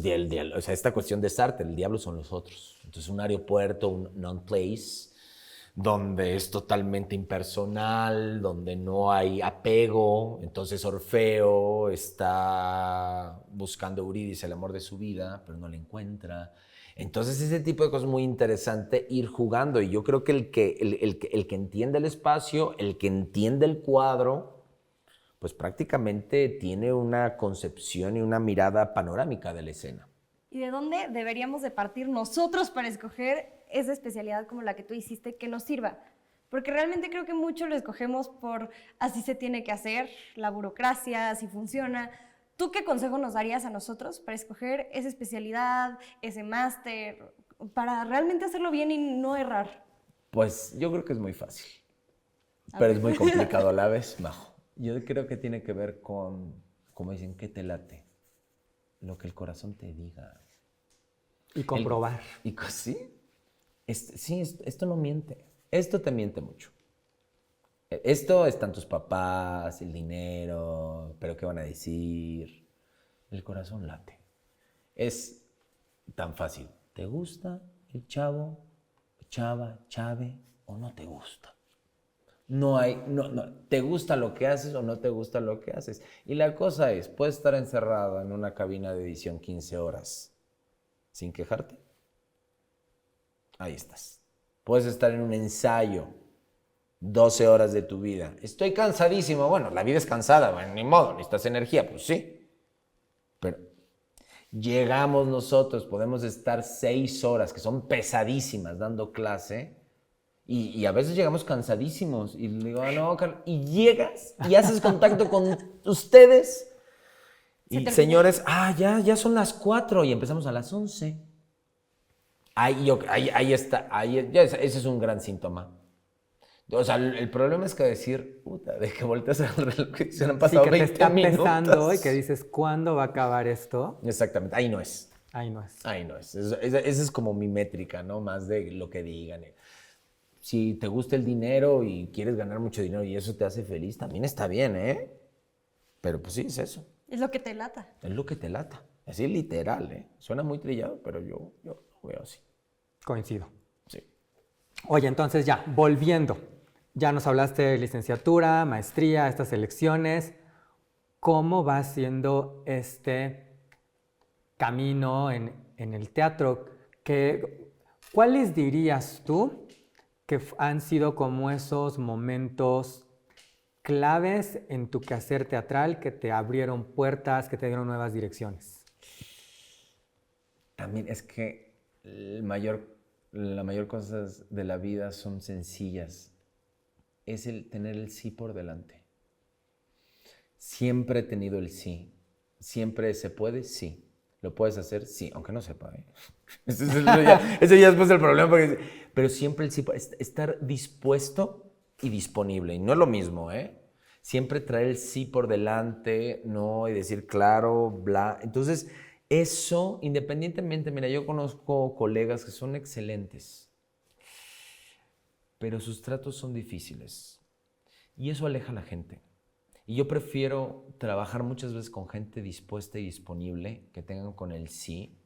sea, esta cuestión de Sartre, el diablo son los otros. Entonces un aeropuerto, un non-place, donde es totalmente impersonal, donde no hay apego. Entonces Orfeo está buscando a Eurídice, el amor de su vida, pero no la encuentra. Entonces ese tipo de cosas es muy interesante ir jugando. Y yo creo que el que entiende el espacio, el que entiende el cuadro, pues prácticamente tiene una concepción y una mirada panorámica de la escena. ¿Y de dónde deberíamos de partir nosotros para escoger esa especialidad como la que tú hiciste que nos sirva? Porque realmente creo que mucho lo escogemos por así se tiene que hacer, la burocracia, así funciona. ¿Tú qué consejo nos darías a nosotros para escoger esa especialidad, ese máster, para realmente hacerlo bien y no errar? Pues yo creo que es muy fácil, pero es muy complicado a la vez, Majo. Yo creo que tiene que ver con, como dicen, ¿qué te late? Lo que el corazón te diga. Y comprobar. Sí, esto no miente. Esto te miente mucho. Esto están tus papás, el dinero, pero ¿qué van a decir? El corazón late. Es tan fácil. ¿Te gusta el chavo, chava, chave o no te gusta? No, ¿te gusta lo que haces o no te gusta lo que haces? Y la cosa es, puedes estar encerrado en una cabina de edición 15 horas sin quejarte. Ahí estás. Puedes estar en un ensayo 12 horas de tu vida. Estoy cansadísimo. Bueno, la vida es cansada, bueno, ni modo, necesitas energía, pues sí. Pero llegamos nosotros, podemos estar 6 horas, que son pesadísimas, dando clase, y a veces llegamos cansadísimos. Y le digo, no, y llegas y haces contacto con ustedes. Y señores, ya son las 4 y empezamos a las 11. Ahí está, ese es un gran síntoma. O sea, el problema es que decir, puta, de que volteas al reloj y se han pasado que 20 te está minutos. pesando y que dices, ¿cuándo va a acabar esto? Exactamente, ahí no es. Ahí no es. Ahí no es. Esa es como mi métrica, ¿no? Más de lo que digan. Si te gusta el dinero y quieres ganar mucho dinero y eso te hace feliz, también está bien, ¿eh? Pero pues sí, es eso. Es lo que te lata. Es lo que te lata. Así literal, ¿eh? Suena muy trillado, pero yo lo veo así. Coincido. Sí. Oye, entonces ya, volviendo. Ya nos hablaste de licenciatura, maestría, estas elecciones. ¿Cómo va siendo este camino en el teatro? ¿Cuáles dirías tú que han sido como esos momentos claves en tu quehacer teatral que te abrieron puertas, que te dieron nuevas direcciones? También es que la mayor cosas de la vida son sencillas. Es el tener el sí por delante. Siempre he tenido el sí. Siempre se puede, sí. ¿Lo puedes hacer? Sí, aunque no sepa. Ese ya después el problema. Pero siempre el sí, estar dispuesto y disponible. Y no es lo mismo, ¿eh? Siempre traer el sí por delante, ¿no? Y decir claro, bla. Entonces, eso, independientemente, mira, yo conozco colegas que son excelentes, pero sus tratos son difíciles. Y eso aleja a la gente. Y yo prefiero trabajar muchas veces con gente dispuesta y disponible, que tengan con el sí.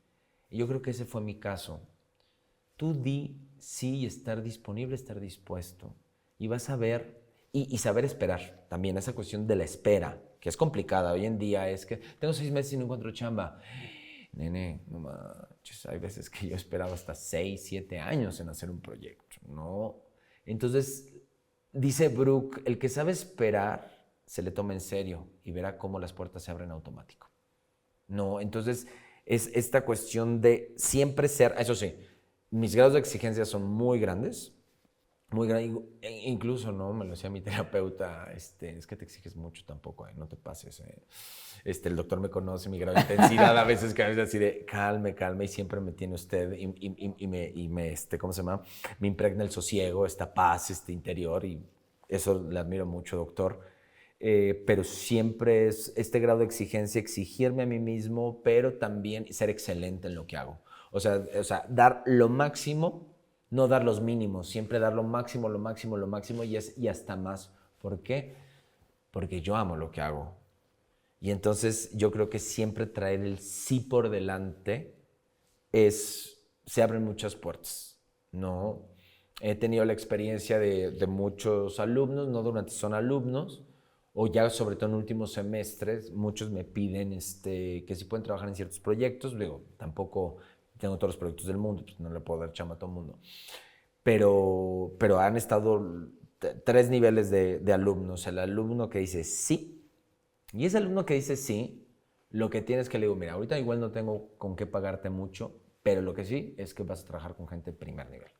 Y yo creo que ese fue mi caso. Tú di sí y estar disponible, estar dispuesto. Y vas a ver, y saber esperar también, esa cuestión de la espera, que es complicada. Hoy en día es que tengo 6 meses y no encuentro chamba. Nene, no manches, hay veces que yo esperaba hasta 6, 7 años en hacer un proyecto, ¿no? Entonces, dice Brooke, el que sabe esperar se le toma en serio y verá cómo las puertas se abren automático. No, entonces es esta cuestión de siempre ser, eso sí, mis grados de exigencia son muy grandes, incluso, ¿no? Me lo decía mi terapeuta, es que te exiges mucho tampoco, no te pases, el doctor me conoce, mi grado de intensidad a veces que a veces así de calme, y siempre me tiene usted y me ¿cómo se llama? Me impregna el sosiego, esta paz, interior, y eso le admiro mucho, doctor. Pero siempre es este grado de exigencia, exigirme a mí mismo, pero también ser excelente en lo que hago. O sea, dar lo máximo, no dar los mínimos, siempre dar lo máximo y hasta más. ¿Por qué? Porque yo amo lo que hago. Y entonces yo creo que siempre traer el sí por delante se abren muchas puertas, ¿no? He tenido la experiencia de muchos alumnos, no durante son alumnos, o ya sobre todo en últimos semestres, muchos me piden que si pueden trabajar en ciertos proyectos. Digo, tampoco tengo todos los proyectos del mundo, pues no le puedo dar chamba a todo el mundo. Pero han estado 3 niveles de alumnos. El alumno que dice sí Y ese alumno que dice sí, lo que tienes que le digo, mira, ahorita igual no tengo con qué pagarte mucho, pero lo que sí es que vas a trabajar con gente de primer nivel.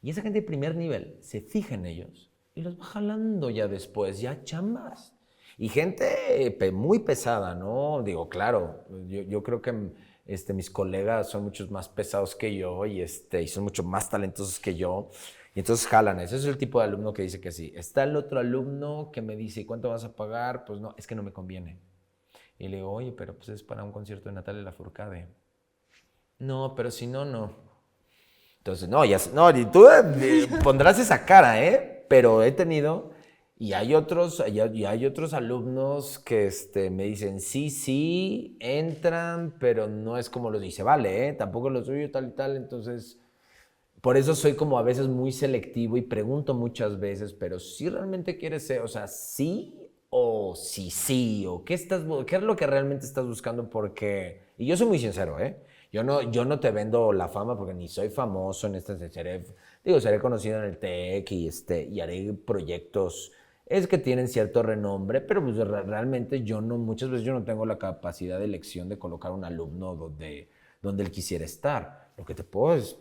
Y esa gente de primer nivel se fija en ellos y los va jalando ya después, ya chambas. Y gente muy pesada, ¿no? Digo, claro, yo creo que mis colegas son muchos más pesados que yo y son mucho más talentosos que yo. Y entonces jalan. Ese es el tipo de alumno que dice que sí. Está el otro alumno que me dice, ¿cuánto vas a pagar? Pues no, es que no me conviene. Y le digo, oye, pero pues es para un concierto de Natalia Lafourcade. No, pero si no, no. Entonces, no, y tú pondrás esa cara, ¿eh? Pero he tenido, y hay otros alumnos que me dicen, sí, entran, pero no es como lo dice, vale, ¿eh? Tampoco lo suyo, tal y tal, entonces, por eso soy como a veces muy selectivo y pregunto muchas veces, pero si realmente quieres ser, o sea, sí o sí, o qué es lo que realmente estás buscando, porque, y yo soy muy sincero, ¿eh? Yo no te vendo la fama porque ni soy famoso en seré conocido en el TEC y haré proyectos que tienen cierto renombre, pero pues realmente muchas veces yo no tengo la capacidad de elección de colocar un alumno donde él quisiera estar. Lo que te puedo es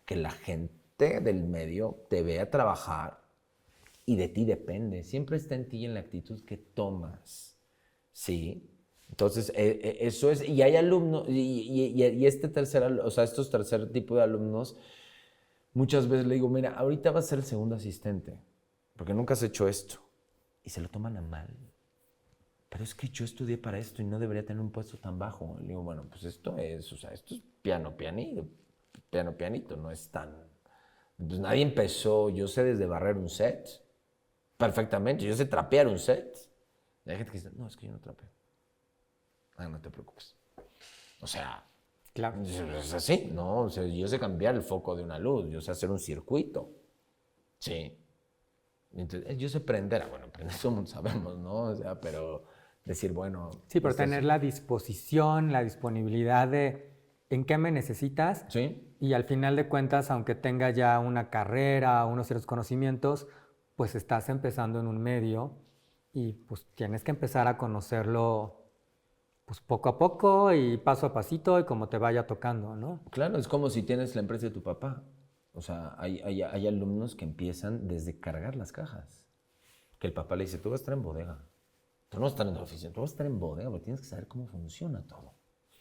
que la gente del medio te vea trabajar y de ti depende. Siempre está en ti y en la actitud que tomas, ¿sí? Entonces, eso es, y hay alumnos, estos tercer tipo de alumnos, muchas veces le digo, mira, ahorita vas a ser el segundo asistente, porque nunca has hecho esto, y se lo toman a mal. Pero es que yo estudié para esto y no debería tener un puesto tan bajo. Le digo, bueno, pues esto es pianito, no es tan... Pues nadie empezó, yo sé desde barrer un set, perfectamente, yo sé trapear un set. Y hay gente que dice, no, es que yo no trapeo. No te preocupes. O sea, Claro. es así, ¿no? O sea, yo sé cambiar el foco de una luz, yo sé hacer un circuito. Sí. Entonces, yo sé prender, bueno, prender somos sabemos, ¿no? O sea, pero decir, bueno... Sí, pero tener la disposición, la disponibilidad de en qué me necesitas. Sí. Y al final de cuentas, aunque tenga ya una carrera, unos ciertos conocimientos, pues estás empezando en un medio y pues tienes que empezar a conocerlo pues poco a poco y paso a pasito y como te vaya tocando, ¿no? Claro, es como si tienes la empresa de tu papá. O sea, hay alumnos que empiezan desde cargar las cajas. Que el papá le dice, tú vas a estar en bodega. Tú no vas a estar en la oficina, tú vas a estar en bodega, porque tienes que saber cómo funciona todo.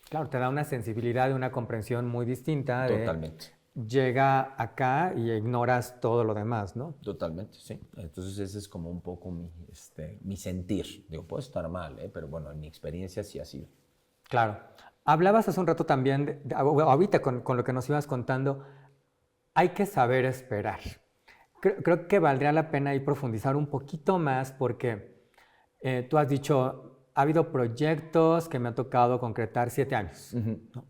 Claro, te da una sensibilidad y una comprensión muy distinta. Totalmente. Llega acá y ignoras todo lo demás, ¿no? Totalmente, sí. Entonces ese es como un poco mi sentir. Digo, puedo estar mal, pero bueno, en mi experiencia sí ha sido. Claro. Hablabas hace un rato también, ahorita con lo que nos ibas contando, hay que saber esperar. Creo que valdría la pena ahí profundizar un poquito más porque tú has dicho, ha habido proyectos que me ha tocado concretar 7 años. ¿No?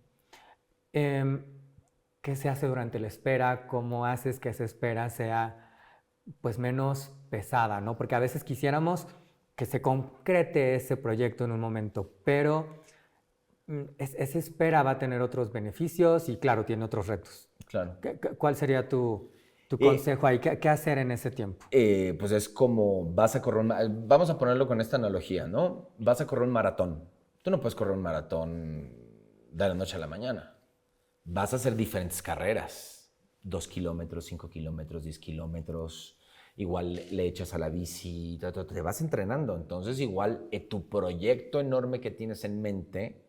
¿Qué se hace durante la espera? ¿Cómo haces que esa espera sea pues menos pesada, ¿no? Porque a veces quisiéramos que se concrete ese proyecto en un momento, pero esa espera va a tener otros beneficios y claro, tiene otros retos. Claro. ¿Cuál sería tu consejo ahí? ¿Qué hacer en ese tiempo? Pues es como vas a correr vamos a ponerlo con esta analogía, ¿no? Vas a correr un maratón. Tú no puedes correr un maratón de la noche a la mañana. Vas a hacer diferentes carreras. 2 kilómetros, 5 kilómetros, 10 kilómetros. Igual le echas a la bici, te vas entrenando. Entonces igual tu proyecto enorme que tienes en mente,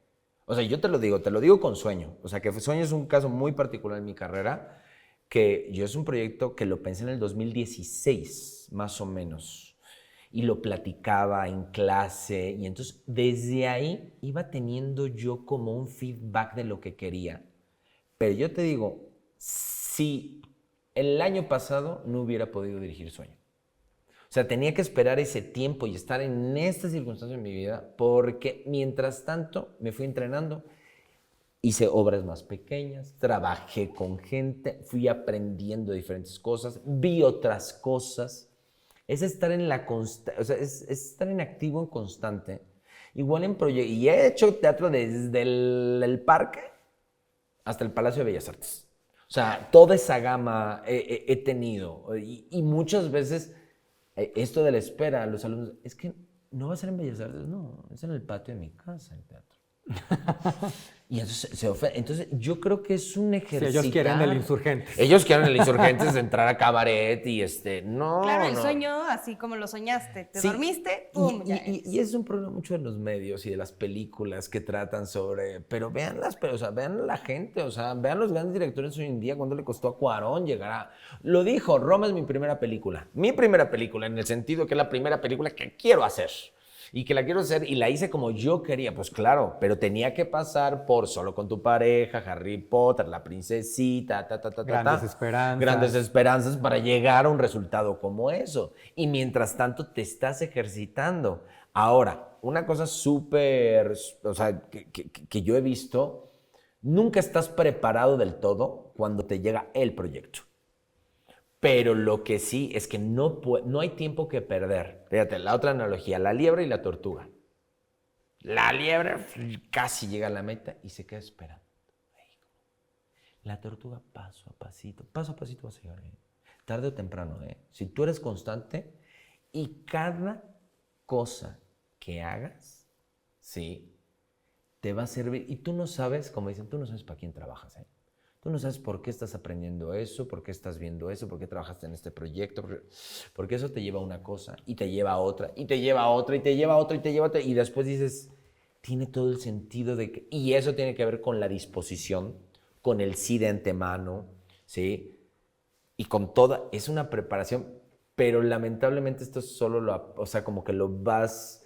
o sea, yo te lo digo con sueño. O sea, que sueño es un caso muy particular en mi carrera, que yo es un proyecto que lo pensé en el 2016, más o menos. Y lo platicaba en clase. Y entonces desde ahí iba teniendo yo como un feedback de lo que quería. Pero yo te digo, si el año pasado no hubiera podido dirigir Sueño. O sea, tenía que esperar ese tiempo y estar en esta circunstancia en mi vida porque mientras tanto me fui entrenando, hice obras más pequeñas, trabajé con gente, fui aprendiendo diferentes cosas, vi otras cosas. Es estar en es estar en activo, en constante. Igual en proyectos. Y he hecho teatro desde el parque hasta el Palacio de Bellas Artes. O sea, toda esa gama he tenido. Y muchas veces esto de la espera, los alumnos, es que ¿no va a ser en Bellas Artes? No, es en el patio de mi casa el teatro. Y entonces se ofende. Entonces yo creo que es un ejercicio. Si ellos quieren el Insurgentes. Ellos quieren el Insurgentes, entrar a cabaret y no. Claro, el no. sueño, así como lo soñaste. Te Sí. dormiste, ¡pum! Y es un problema mucho de los medios y de las películas que tratan sobre. Pero vean vean a la gente, vean los grandes directores hoy en día, cuánto le costó a Cuarón llegar a. Lo dijo, Roma es mi primera película. Mi primera película, en el sentido que es la primera película que quiero hacer. Y que la quiero hacer y la hice como yo quería, pues claro, pero tenía que pasar por Solo con tu pareja, Harry Potter, La princesita, Grandes esperanzas. Grandes esperanzas para llegar a un resultado como eso. Y mientras tanto te estás ejercitando. Ahora, una cosa súper, que yo he visto, nunca estás preparado del todo cuando te llega el proyecto. Pero lo que sí es que no hay tiempo que perder. Fíjate, la otra analogía, la liebre y la tortuga. La liebre casi llega a la meta y se queda esperando. La tortuga paso a pasito vas a llegar ahí. Tarde o temprano, Si tú eres constante y cada cosa que hagas, sí, te va a servir. Y tú no sabes, como dicen, tú no sabes para quién trabajas, Tú no sabes por qué estás aprendiendo eso, por qué estás viendo eso, por qué trabajaste en este proyecto, porque eso te lleva a una cosa y te lleva a otra, y te lleva a otra, y te lleva a otra, y te lleva a otra, y después dices, tiene todo el sentido de que. Y eso tiene que ver con la disposición, con el sí de antemano, ¿sí? Y con toda, es una preparación, pero lamentablemente esto solo como que lo vas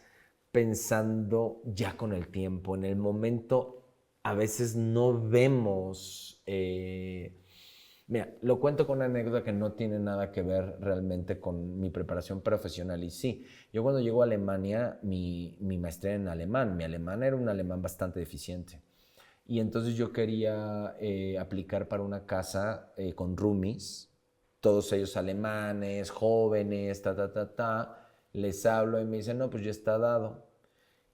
pensando ya con el tiempo, en el momento. A veces no vemos. Mira, lo cuento con una anécdota que no tiene nada que ver realmente con mi preparación profesional. Y sí, yo cuando llego a Alemania, mi maestría en alemán, mi alemán era un alemán bastante deficiente. Y entonces yo quería aplicar para una casa con roomies, todos ellos alemanes, jóvenes, Les hablo y me dicen, no, pues ya está dado.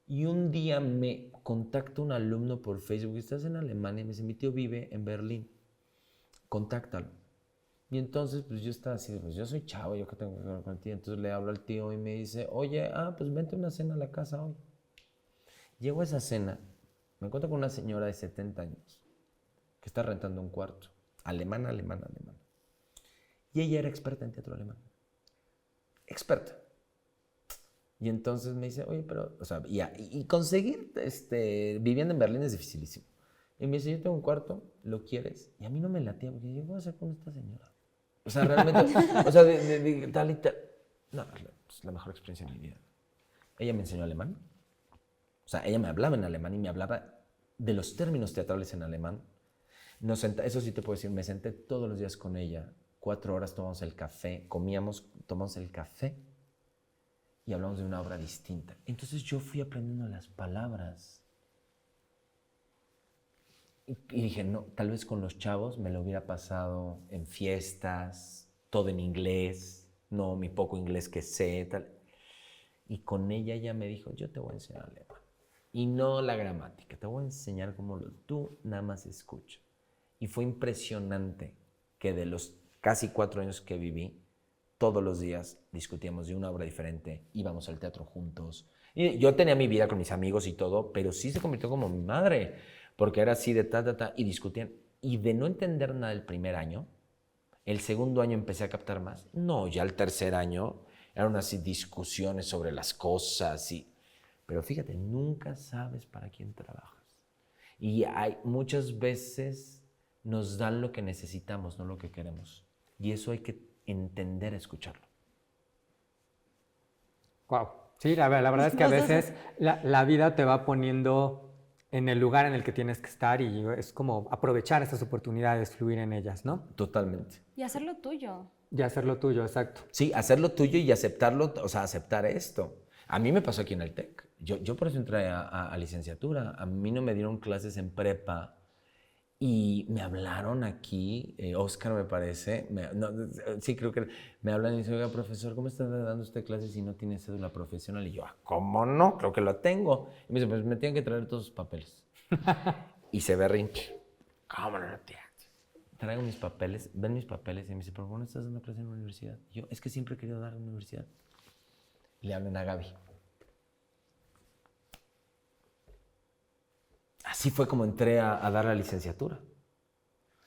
Y un día me contacta un alumno por Facebook, estás en Alemania, me dice, mi tío vive en Berlín, contáctalo. Y entonces, pues yo estaba así, pues yo soy chavo, yo qué tengo que ver con el tío. Entonces le hablo al tío y me dice, oye, pues vente a una cena a la casa hoy. Llego a esa cena, me encuentro con una señora de 70 años, que está rentando un cuarto, alemana. Y ella era experta en teatro alemán. Experta. Y entonces me dice, oye, pero, y conseguir vivienda en Berlín es dificilísimo. Y me dice, yo tengo un cuarto, ¿lo quieres? Y a mí no me latía, porque yo, ¿qué voy a hacer con esta señora? Realmente, de tal y tal. No, es la mejor experiencia de mi vida. Ella me enseñó alemán. Ella me hablaba en alemán y me hablaba de los términos teatrales en alemán. Eso sí te puedo decir, me senté todos los días con ella. 4 horas tomamos el café, tomamos el café. Y hablamos de una obra distinta. Entonces yo fui aprendiendo las palabras. Y dije, no, tal vez con los chavos me lo hubiera pasado en fiestas, todo en inglés, no mi poco inglés que sé, tal. Y con ella me dijo, yo te voy a enseñar alemán. Y no la gramática, te voy a enseñar cómo tú nada más escucha. Y fue impresionante que de los casi 4 años que viví, todos los días discutíamos de una obra diferente, íbamos al teatro juntos. Y yo tenía mi vida con mis amigos y todo, pero sí se convirtió como mi madre, porque era así de y discutían. Y de no entender nada el primer año, el segundo año empecé a captar más. No, ya el tercer año eran así discusiones sobre las cosas. Pero fíjate, nunca sabes para quién trabajas. Y muchas veces nos dan lo que necesitamos, no lo que queremos. Y eso hay que entender, escucharlo. Wow. Sí, la verdad es que a veces la vida te va poniendo en el lugar en el que tienes que estar y es como aprovechar esas oportunidades, fluir en ellas, ¿no? Totalmente. Y hacerlo tuyo. Y hacerlo tuyo, exacto. Sí, hacerlo tuyo y aceptarlo, aceptar esto. A mí me pasó aquí en el TEC. Yo por eso entré a licenciatura. A mí no me dieron clases en prepa. Y me hablaron aquí, Oscar me parece, sí creo que me hablan y dicen, oiga, profesor, ¿cómo está dando usted clases si no tiene cédula profesional? Y yo, ¿cómo no? Creo que lo tengo. Y me dice, pues me tienen que traer todos sus papeles. Y se berrinche. ¿Cómo no lo tienes? Traigo mis papeles, ven mis papeles y me dice, ¿pero por qué no estás dando clases en la universidad? Y yo, es que siempre he querido dar en la universidad. Y le hablan a Gaby. así fue como entré a dar la licenciatura.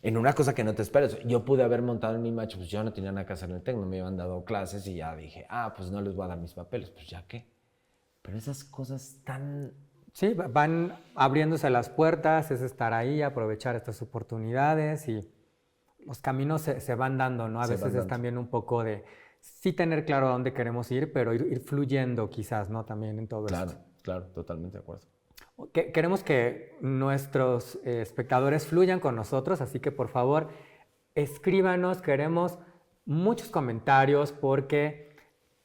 En una cosa que no te esperas. Yo pude haber montado en mi macho, pues yo no tenía nada que hacer en el TEC, no me habían dado clases y ya dije, pues no les voy a dar mis papeles, pues ya qué. Pero esas cosas tan... Sí, van abriéndose las puertas, es estar ahí, aprovechar estas oportunidades y los caminos se van dando, ¿no? A veces es también un poco de sí tener claro a dónde queremos ir, pero ir fluyendo quizás, ¿no? También en todo esto. Claro, totalmente de acuerdo. Queremos que nuestros espectadores fluyan con nosotros, así que por favor escríbanos, queremos muchos comentarios porque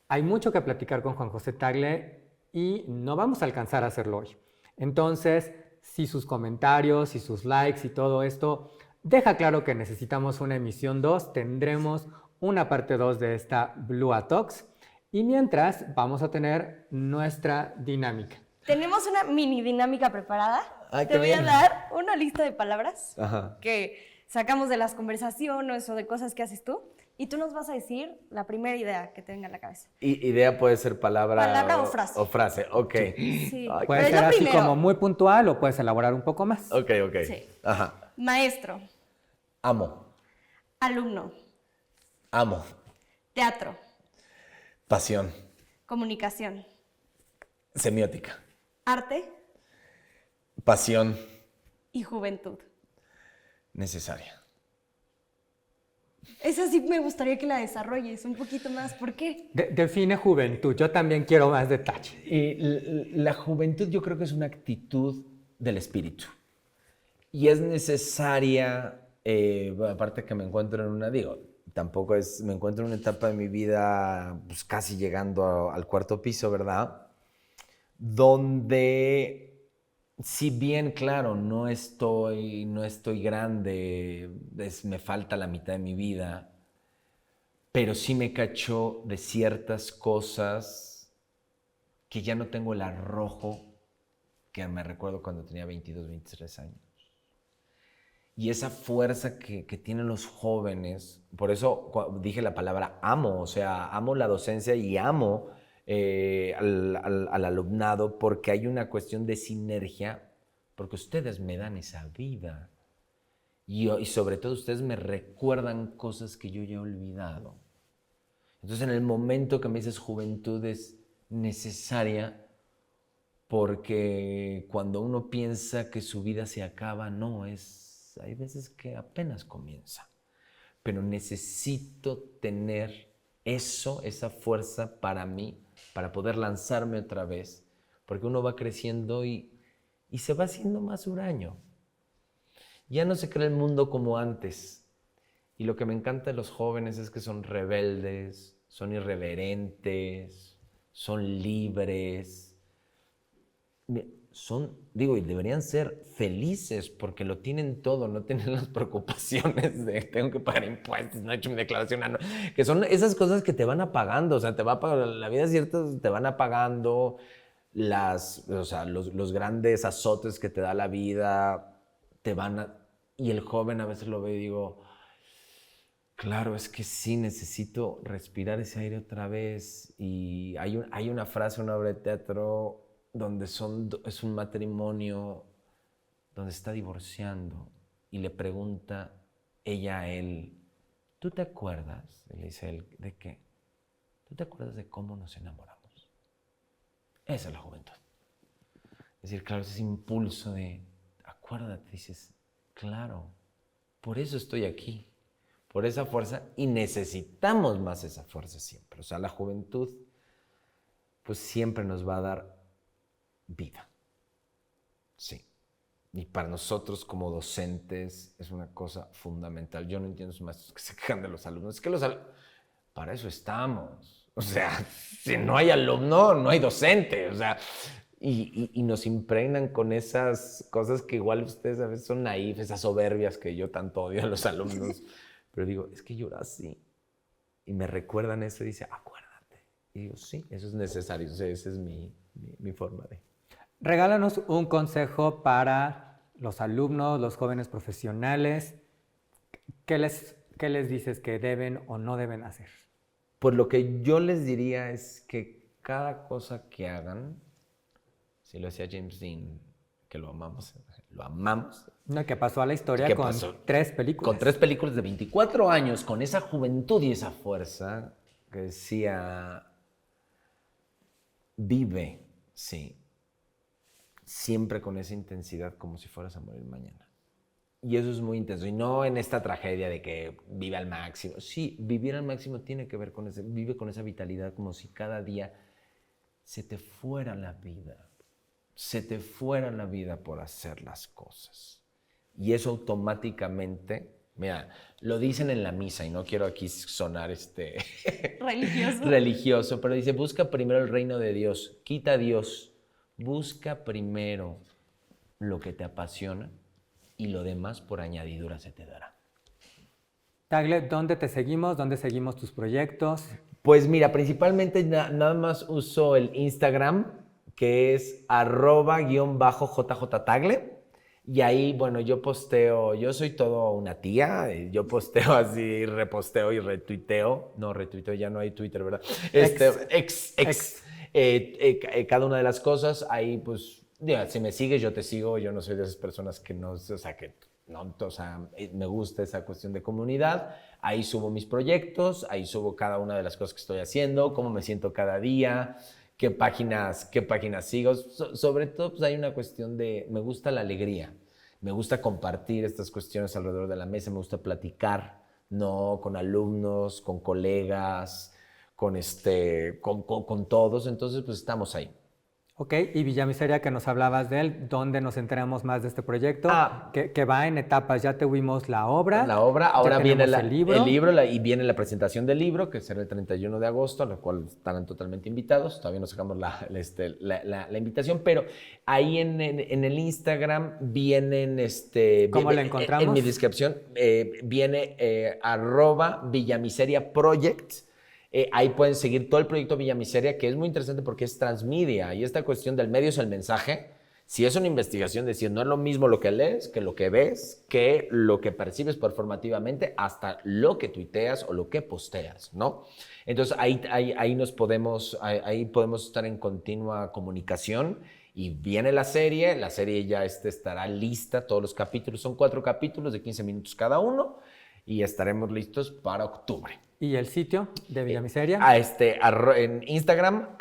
hay mucho que platicar con Juan José Tagle y no vamos a alcanzar a hacerlo hoy. Entonces, si sus comentarios y sus likes y todo esto deja claro que necesitamos una emisión 2, tendremos una parte 2 de esta Blue Talks y mientras vamos a tener nuestra dinámica. Tenemos una mini dinámica preparada. Ay, Te voy bien. a dar una lista de palabras Ajá. que sacamos de las conversaciones o de cosas que haces tú. Y tú nos vas a decir la primera idea que te venga a la cabeza. Idea puede ser palabra o frase. O frase, ok. Sí. Ay, Puede Pero es ser lo así primero. como muy puntual o puedes elaborar un poco más. ok. Sí. Ajá. Maestro, Amo, alumno, amo. teatro, Pasión, comunicación, semiótica, arte pasión y juventud. necesaria. Esa sí me gustaría que la desarrolles un poquito más. ¿Por qué? Define juventud, yo también quiero más detalle. La juventud yo creo que es una actitud del espíritu. Y es necesaria, aparte que me encuentro en tampoco es, me encuentro en una etapa de mi vida, pues casi llegando al cuarto piso, ¿verdad? Donde, si bien, claro, no estoy grande, me falta la mitad de mi vida, pero sí me cacho de ciertas cosas que ya no tengo el arrojo que me recuerdo cuando tenía 22, 23 años. Y esa fuerza que tienen los jóvenes, por eso dije la palabra amo, o sea, amo la docencia y amo al alumnado porque hay una cuestión de sinergia, porque ustedes me dan esa vida y sobre todo ustedes me recuerdan cosas que yo ya he olvidado. Entonces en el momento que me dices juventud es necesaria porque cuando uno piensa que su vida se acaba, hay veces que apenas comienza. Pero necesito tener esa fuerza para mí, para poder lanzarme otra vez, porque uno va creciendo y se va haciendo más huraño. Ya no se cree el mundo como antes. Y lo que me encanta de los jóvenes es que son rebeldes, son irreverentes, son libres. Y deberían ser felices porque lo tienen todo, no tienen las preocupaciones de tengo que pagar impuestos, no he hecho mi declaración anual, que son esas cosas que te van apagando, o sea, la vida cierta te van apagando, los grandes azotes que te da la vida, y el joven a veces lo ve y digo, claro, es que sí, necesito respirar ese aire otra vez, y hay una frase, una obra de teatro, donde es un matrimonio donde está divorciando y le pregunta ella a él, ¿tú te acuerdas? Y le dice él, ¿de qué? ¿Tú te acuerdas de cómo nos enamoramos? Esa es la juventud. Es decir, claro, ese impulso de, acuérdate, dices, claro, por eso estoy aquí, por esa fuerza, y necesitamos más esa fuerza siempre. O sea, la juventud, pues siempre nos va a dar vida. Sí. Y para nosotros como docentes es una cosa fundamental. Yo no entiendo a los maestros que se quejan de los alumnos. Es que para eso estamos. O sea, si no hay alumno, no hay docente. O sea, y nos impregnan con esas cosas que igual ustedes a veces son naif, esas soberbias que yo tanto odio a los alumnos. Pero digo, es que yo era así. Y me recuerdan eso y dice, acuérdate. Y digo, sí, eso es necesario. O sea, esa es mi forma de... Regálanos un consejo para los alumnos, los jóvenes profesionales. ¿Qué les dices que deben o no deben hacer? Pues lo que yo les diría es que cada cosa que hagan, si lo hacía James Dean, que lo amamos, lo amamos. No, que pasó a la historia ¿Qué con pasó? 3 películas. Con 3 películas de 24 años, con esa juventud y esa fuerza que decía, vive, sí, siempre con esa intensidad como si fueras a morir mañana. Y eso es muy intenso. Y no en esta tragedia de que vive al máximo. Sí, vivir al máximo tiene que ver con ese, vive con esa vitalidad como si cada día se te fuera la vida. Se te fuera la vida por hacer las cosas. Y eso automáticamente, mira, lo dicen en la misa y no quiero aquí sonar religioso, pero dice, busca primero el reino de Dios, quita a Dios, busca primero lo que te apasiona y lo demás por añadidura se te dará. Tagle, ¿dónde te seguimos? ¿Dónde seguimos tus proyectos? Pues mira, principalmente nada más uso el Instagram, que es @_JJTagle. Y ahí, bueno, yo posteo, yo soy todo una tía, yo posteo así, reposteo y retuiteo. No, retuiteo, ya no hay Twitter, ¿verdad? Cada una de las cosas, ahí pues, ya, si me sigues, yo te sigo, yo no soy de esas personas que no, o sea, me gusta esa cuestión de comunidad. Ahí subo mis proyectos, ahí subo cada una de las cosas que estoy haciendo, cómo me siento cada día, qué páginas sigo. Sobre todo, pues hay una cuestión de, me gusta la alegría, me gusta compartir estas cuestiones alrededor de la mesa, me gusta platicar, ¿no? Con alumnos, con colegas, con todos, entonces pues estamos ahí. Ok, y Villamiseria, que nos hablabas de él, ¿dónde nos enteramos más de este proyecto? Que va en etapas, ya tuvimos la obra. Ahora viene el libro. Y viene la presentación del libro, que será el 31 de agosto, a la cual estarán totalmente invitados. Todavía no sacamos la invitación, pero ahí en el Instagram vienen... ¿Cómo la encontramos? En mi descripción viene @VillamiseriaProject. Ahí pueden seguir todo el proyecto Villamiseria, que es muy interesante porque es transmedia. Y esta cuestión del medio es el mensaje. Si es una investigación, decir, no es lo mismo lo que lees, que lo que ves, que lo que percibes performativamente, hasta lo que tuiteas o lo que posteas, ¿no? Entonces, ahí podemos estar en continua comunicación. Y viene la serie ya estará lista, todos los capítulos. Son 4 capítulos de 15 minutos cada uno. Y estaremos listos para octubre. ¿Y el sitio de Villamiseria? En Instagram,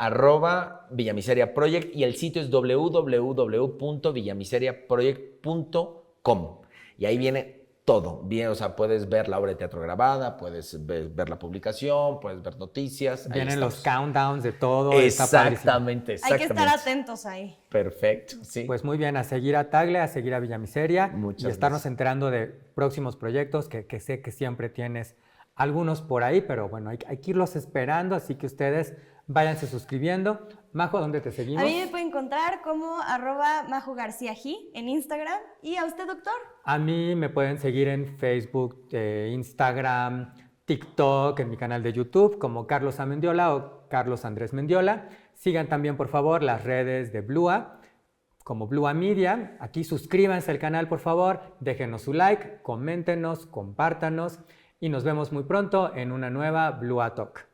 @VillamiseriaProject, y el sitio es www.villamiseriaproject.com. Y ahí viene todo. Bien, o sea, puedes ver la obra de teatro grabada, puedes ver la publicación, puedes ver noticias. Vienen los countdowns de todo. Exactamente. Hay que estar atentos ahí. Perfecto, sí. Pues muy bien, a seguir a Tagle, a seguir a Villamiseria. Muchas y estarnos gracias. enterando de próximos proyectos que sé que siempre tienes algunos por ahí, pero bueno, hay que irlos esperando, así que ustedes váyanse suscribiendo. Majo, ¿dónde te seguimos? A mí me pueden encontrar como @MajoGarciaG en Instagram. ¿Y a usted, doctor? A mí me pueden seguir en Facebook, Instagram, TikTok, en mi canal de YouTube como Carlos A. Mendiola o Carlos Andrés Mendiola. Sigan también, por favor, las redes de Blua, como Blua Media. Aquí suscríbanse al canal, por favor, déjenos su like, coméntenos, compártanos y nos vemos muy pronto en una nueva Blua Talk.